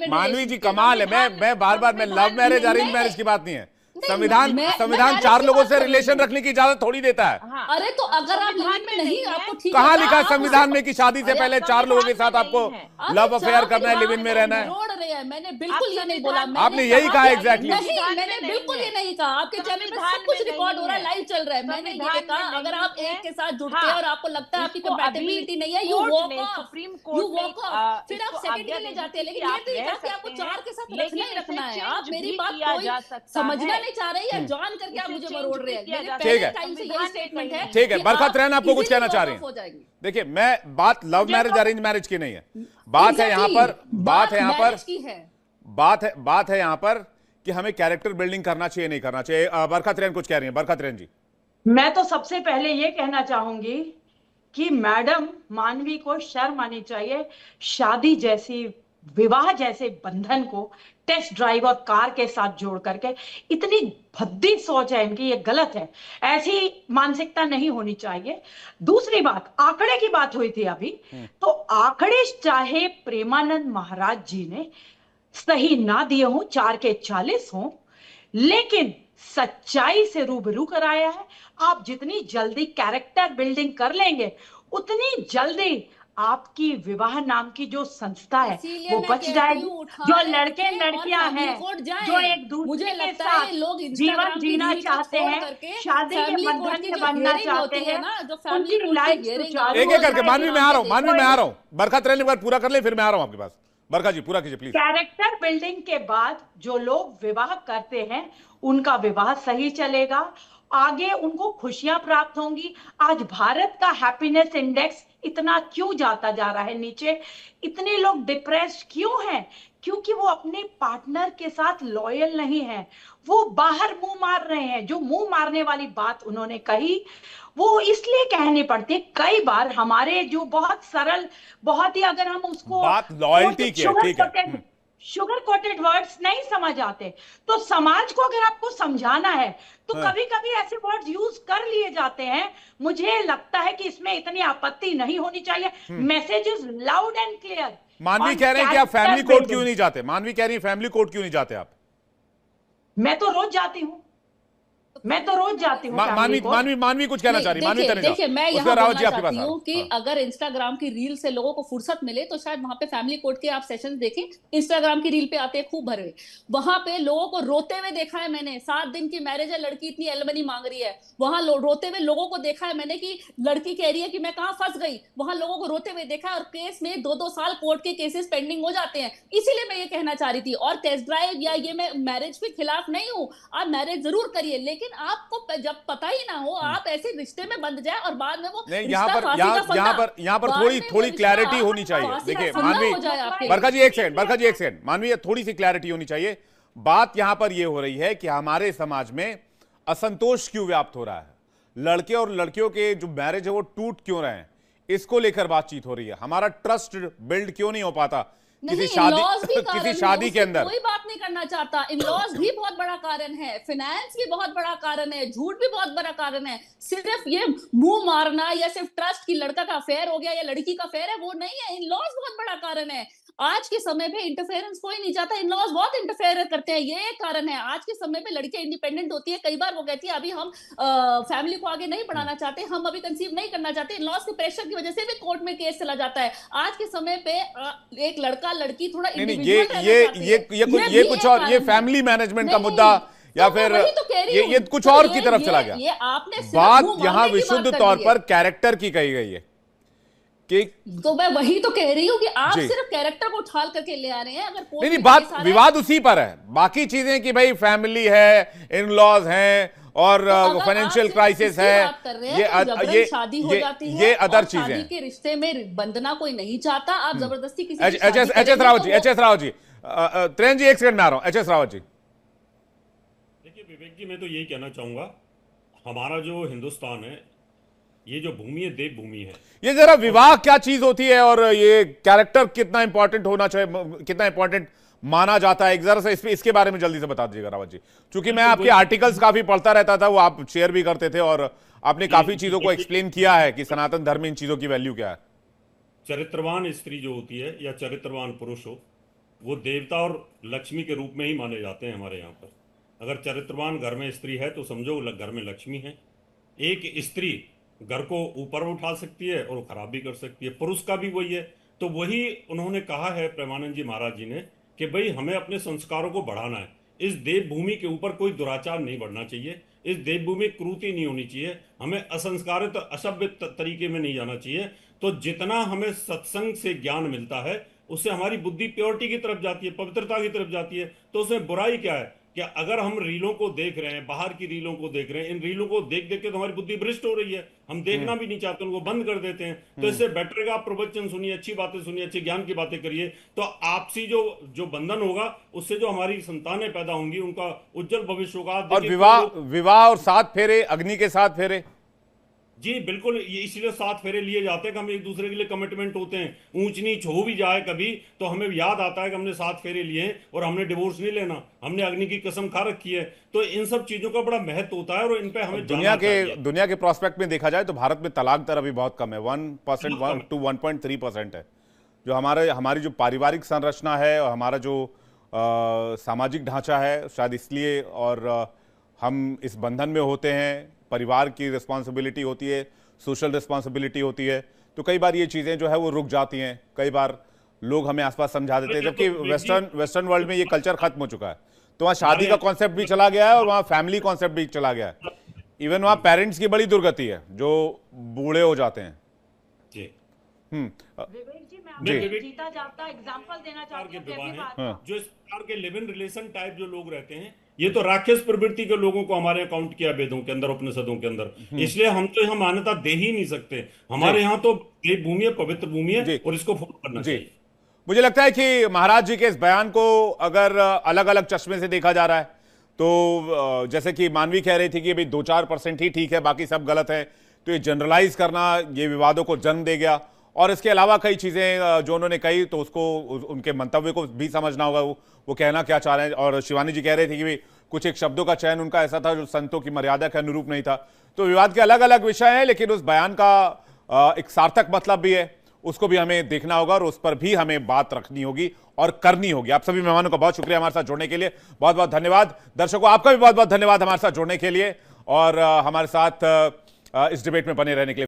मानवी जी कमाल है। मैं बार मैं लव मैरिज अरेंज मैरिज की बात नहीं है। संविधान 4 लोगों से रिलेशन रखने की इजाजत थोड़ी देता है। अरे तो अगर आप लिव इन में नहीं, आपको ठीक कहाँ लिखा है संविधान में कि शादी से पहले 4 लोगों के साथ आपको लव अफेयर करना है, लिव इन में रहना है? मैंने बिल्कुल ये नहीं बोला। आपने यही कहा एग्जैक्टली। मैंने बिल्कुल ये नहीं कहा। आपके चैनल पे सब कुछ रिकॉर्ड हो रहा है, लाइव चल रहा है। मैंने ये कहा अगर आप एक के साथ जुड़ते हैं और आपको लगता है आपकी कंपैटिबिलिटी नहीं है, यू वॉक ऑफ। फिर आप सेकंड के लिए जाते हैं। लेकिन ये नहीं कहा कि आपको 4 के साथ रखना ही रखना है। आप मेरी बात कोई समझना नहीं चाह रही है, जान करके आप मुझे मरोड़ रहे हैं। ठीक है, ठीक है। बरखत रहन आपको कुछ कहना चाह रही हैं? देखिए, मैं बात लव मैरिज अरेंज मैरिज की नहीं है। बात है यहाँ पर कि हमें कैरेक्टर बिल्डिंग करना चाहिए नहीं करना चाहिए। बरखत रहन कुछ कह रही हैं। बरखत रहन जी, मैं तो सबसे पहले ये कहना चाहूंगी कि मैडम मानवी को शर्म आनी चाहिए। शादी जैसी, विवाह जैसे बंधन को टेस्ट ड्राइव और कार के साथ जोड़ करके, इतनी भद्दी सोच है इनकी, ये गलत है। ऐसी मानसिकता नहीं होनी चाहिए। दूसरी बात, आंकड़े की बात हुई थी अभी, तो आंकड़े चाहे प्रेमानंद महाराज जी ने सही ना दिए हों, 4 के 40 हों, लेकिन सच्चाई से रूबरू कराया है। आप जितनी जल्दी कैरेक्टर बिल्डिंग कर लेंगे, उतनी जल्दी आपकी विवाह नाम की जो संस्था है वो बच जाएगी। जो लड़के लड़कियां हैं जो एक दूसरे के साथ जीवन जीना चाहते हैं, शादी के बंधन में बनना चाहते हैं, उनकी लाइफ एक एक करके। मानवी मैं आ रहा हूं। बरखत रहने पर पूरा कर ले, फिर मैं आ रहा हूं आपके पास। बरखा जी पूरा कीजिए प्लीज। कैरेक्टर बिल्डिंग के बाद जो लोग विवाह करते हैं, उनका विवाह सही चलेगा, आगे उनको खुशियां प्राप्त होंगी। आज भारत का हैप्पीनेस इंडेक्स इतना क्यों जाता जा रहा है नीचे? इतने लोग डिप्रेस्ड क्यों हैं? क्योंकि वो अपने पार्टनर के साथ लॉयल नहीं है, वो बाहर मुंह मार रहे हैं। जो मुंह मारने वाली बात उन्होंने कही, वो इसलिए कहनी पड़ती है कई बार। हमारे जो बहुत सरल, बहुत ही, अगर हम उसको बात लॉयल्टी की है, ठीक है, शुगर कोटेड वर्ड्स नहीं समझ आते, तो समाज को अगर आपको समझाना है तो कभी कभी ऐसे वर्ड्स यूज कर लिए जाते हैं। मुझे लगता है कि इसमें इतनी आपत्ति नहीं होनी चाहिए। Message is loud and clear. मानवी कह रहे हैं कि आप फैमिली कोर्ट क्यों नहीं जाते? मानवी कह रही है फैमिली कोर्ट क्यों नहीं जाते आप? मैं तो रोज जाती हूँ। मैं तो रोज जाती हूँ मानवी मानवी कुछ कहना चाह रही, मानवी देखिए मैं यहाँ बोलना चाहती हूँ कि अगर इंस्टाग्राम की रील से लोगों को फुर्सत मिले तो शायद वहां पे फैमिली कोर्ट के आप सेशन देखें, इंस्टाग्राम की रील पे आते हैं खूब भरे, वहां पे लोगों को रोते हुए देखा है मैंने। 7 दिन की मैरिज है, लड़की इतनी एलिमनी मांग रही है, वहां रोते हुए लोगों को देखा है मैंने कि लड़की कह रही है कि मैं कहाँ फंस गई, वहां लोगों को रोते हुए देखा है। और केस में 2-2 साल कोर्ट के केसेस पेंडिंग हो जाते हैं। इसीलिए मैं ये कहना चाह रही थी। और टेस्ट ड्राइव या ये मैं मैरिज के खिलाफ नहीं हूँ, आप मैरिज जरूर करिए, लेकिन आपको जब पता ही ना हो आप ऐसे रिश्ते में बंध जाए और बाद में वो यहाँ पर थोड़ी क्लैरिटी होनी चाहिए। देखिए मानवी, बरखा जी एक सेकंड, मानवी थोड़ी सी क्लैरिटी होनी चाहिए। बात यहां पर यह हो रही है कि हमारे समाज में असंतोष क्यों व्याप्त हो रहा है, लड़के और लड़कियों के जो मैरिज है वो टूट क्यों रहे हैं, इसको लेकर बातचीत हो रही है। हमारा ट्रस्ट बिल्ड क्यों नहीं हो पाता किसी शादी के अंदर। कोई बात नहीं करना चाहता, इन-लॉज भी बहुत बड़ा कारण है, फाइनेंस भी बहुत बड़ा कारण है, झूठ भी बहुत बड़ा कारण है। सिर्फ ये मुंह मारना या सिर्फ ट्रस्ट की लड़का का अफेयर हो गया या लड़की का अफेयर है वो नहीं है, इन-लॉज बहुत बड़ा कारण है। आज के समय पे इंटरफेरेंस कोई नहीं चाहता, इन-लॉज बहुत इंटरफेयर करते हैं, ये एक कारण है। आज के समय पे लड़कियां इंडिपेंडेंट होती है, कई बार वो कहती है अभी हम फैमिली को आगे नहीं बढ़ाना चाहते, हम अभी कंसीव नहीं करना चाहते, इन-लॉज के प्रेशर की वजह से भी कोर्ट में केस चला जाता है। आज के समय पे एक लड़का लड़की थोड़ा ये कुछ और, ये फैमिली मैनेजमेंट का मुद्दा या फिर ये कुछ और की तरफ चला गया। ये आपने बात यहाँ विशुद्ध तौर पर कैरेक्टर की कही गई है कि, तो मैं वही तो कह रही हूँ कि आप सिर्फ कैरेक्टर को उछाल करके ले आ रहे हैं। अगर नहीं बात विवाद उसी पर है, बाकी चीजें कि भाई फैमिली है, इन लॉज हैं और फाइनेंशियल क्राइसिस है, ये शादी हो जाती है, ये अदर चीजें शादी के रिश्ते में बंधना कोई नहीं चाहता, आप जबरदस्ती किसी H S Rawat ji train जी एक सेकंड में आ रहा हूं। एच एस रावत जी देखिए विवेक जी, मैं तो यही कहना चाहूंगा, हमारा जो हिंदुस्तान है ये जो भूमि है देव भूमि है। ये जरा विवाह क्या चीज होती है और ये कैरेक्टर कितना इंपॉर्टेंट होना चाहिए, कितना इंपॉर्टेंट माना जाता है, जरा सा इसके बारे में जल्दी से बता दीजिएगा रावत जी, क्योंकि मैं आपके आर्टिकल्स काफी पढ़ता रहता था, वो आप शेयर भी करते थे और आपने काफी चीजों को एक्सप्लेन किया है कि सनातन धर्म में इन चीजों की वैल्यू क्या है। चरित्रवान स्त्री जो होती है या चरित्रवान पुरुष हो, वो देवता और लक्ष्मी के रूप में ही माने जाते हैं हमारे यहाँ पर। अगर चरित्रवान घर में स्त्री है तो समझो घर में लक्ष्मी है। एक स्त्री घर को ऊपर उठा सकती है और खराब भी कर सकती है, पुरुष का भी वही है। तो वही उन्होंने कहा है प्रेमानंद जी महाराज जी ने कि भाई हमें अपने संस्कारों को बढ़ाना है, इस देवभूमि के ऊपर कोई दुराचार नहीं बढ़ना चाहिए, इस देवभूमि क्रूरति नहीं होनी चाहिए, हमें असंस्कारित असभ्य तरीके में नहीं जाना चाहिए। तो जितना हमें सत्संग से ज्ञान मिलता है उससे हमारी बुद्धि प्योरिटी की तरफ जाती है, पवित्रता की तरफ जाती है। तो उसमें बुराई क्या है कि अगर हम रीलों को देख रहे हैं, बाहर की रीलों को देख रहे हैं, इन रीलों को देख देख के तो हमारी बुद्धि भ्रष्ट हो रही है, हम देखना भी नहीं चाहते, उनको बंद कर देते हैं। तो इससे बेटर है आप प्रवचन सुनिए, अच्छी बातें सुनिए, अच्छे ज्ञान की बातें करिए, तो आपसी जो बंधन होगा उससे जो हमारी संतानें पैदा होंगी उनका उज्जवल भविष्य होगा। और विवाह और 7 फेरे, अग्नि के 7 फेरे, जी बिल्कुल, ये इसलिए 7 फेरे लिए जाते हैं कि हम एक दूसरे के लिए कमिटमेंट होते हैं। ऊंच नीच हो भी जाए कभी तो हमें याद आता है कि हमने 7 फेरे लिए और हमने डिवोर्स नहीं लेना, हमने अग्नि की कसम खा रखी है। तो इन सब चीजों का बड़ा महत्व होता है और इन पे हमें दुनिया के प्रोस्पेक्ट में देखा जाए तो भारत में तलाक दर अभी बहुत कम है, 1% to 1.3% है। जो हमारी जो पारिवारिक संरचना है और हमारा जो सामाजिक ढांचा है, शायद इसलिए और हम इस बंधन में होते हैं, परिवार की रिस्पॉन्सिबिलिटी होती है, सोशल रिस्पॉन्सिबिलिटी होती है, तो कई बार ये चीज़ें जो है वो रुक जाती हैं। कई बार लोग हमें आसपास समझा देते हैं, जबकि वेस्टर्न वर्ल्ड में ये कल्चर खत्म हो चुका है। तो वहाँ शादी का कॉन्सेप्ट भी चला गया है और वहाँ फैमिली कॉन्सेप्ट भी चला गया है। इवन वहाँ पेरेंट्स की बड़ी दुर्गति है जो बूढ़े हो जाते हैं। जी विवेक जी, मैं आपको जीता जागता एग्जांपल देना चाहती हूँ। जो इस प्रकार के लिव इन रिलेशन टाइप जो लोग रहते हैं, ये तो राक्षस प्रवृत्ति के लोगों को हमारे अकाउंट किया वेदों के अंदर, उपनिषदों के अंदर, इसलिए हम तो यहाँ मान्यता दे ही नहीं सकते। हमारे यहाँ तो ये भूमि है, पवित्र भूमि है और इसको फॉलो करना चाहिए। मुझे लगता है कि महाराज जी के इस बयान को अगर अलग अलग चश्मे से देखा जा रहा है तो जैसे कि मानवी कह रही थी कि भाई 2-4% ही ठीक है, बाकी सब गलत है, तो ये जनरलाइज करना ये विवादों को जन्म दे गया। और इसके अलावा कई चीजें जो उन्होंने कही तो उसको उनके मंतव्य को भी समझना होगा वो कहना क्या चाह रहे हैं। और शिवानी जी कह रहे थे कि भाई कुछ एक शब्दों का चयन उनका ऐसा था जो संतों की मर्यादा के अनुरूप नहीं था। तो विवाद के अलग अलग विषय हैं, लेकिन उस बयान का एक सार्थक मतलब भी है, उसको भी हमें देखना होगा और उस पर भी हमें बात रखनी होगी और करनी होगी। आप सभी मेहमानों का बहुत शुक्रिया हमारे साथ जुड़ने के लिए, बहुत बहुत धन्यवाद। दर्शकों आपका भी बहुत बहुत धन्यवाद हमारे साथ जुड़ने के लिए। और हमारे साथ इस डिबेट में बने रहने के लिए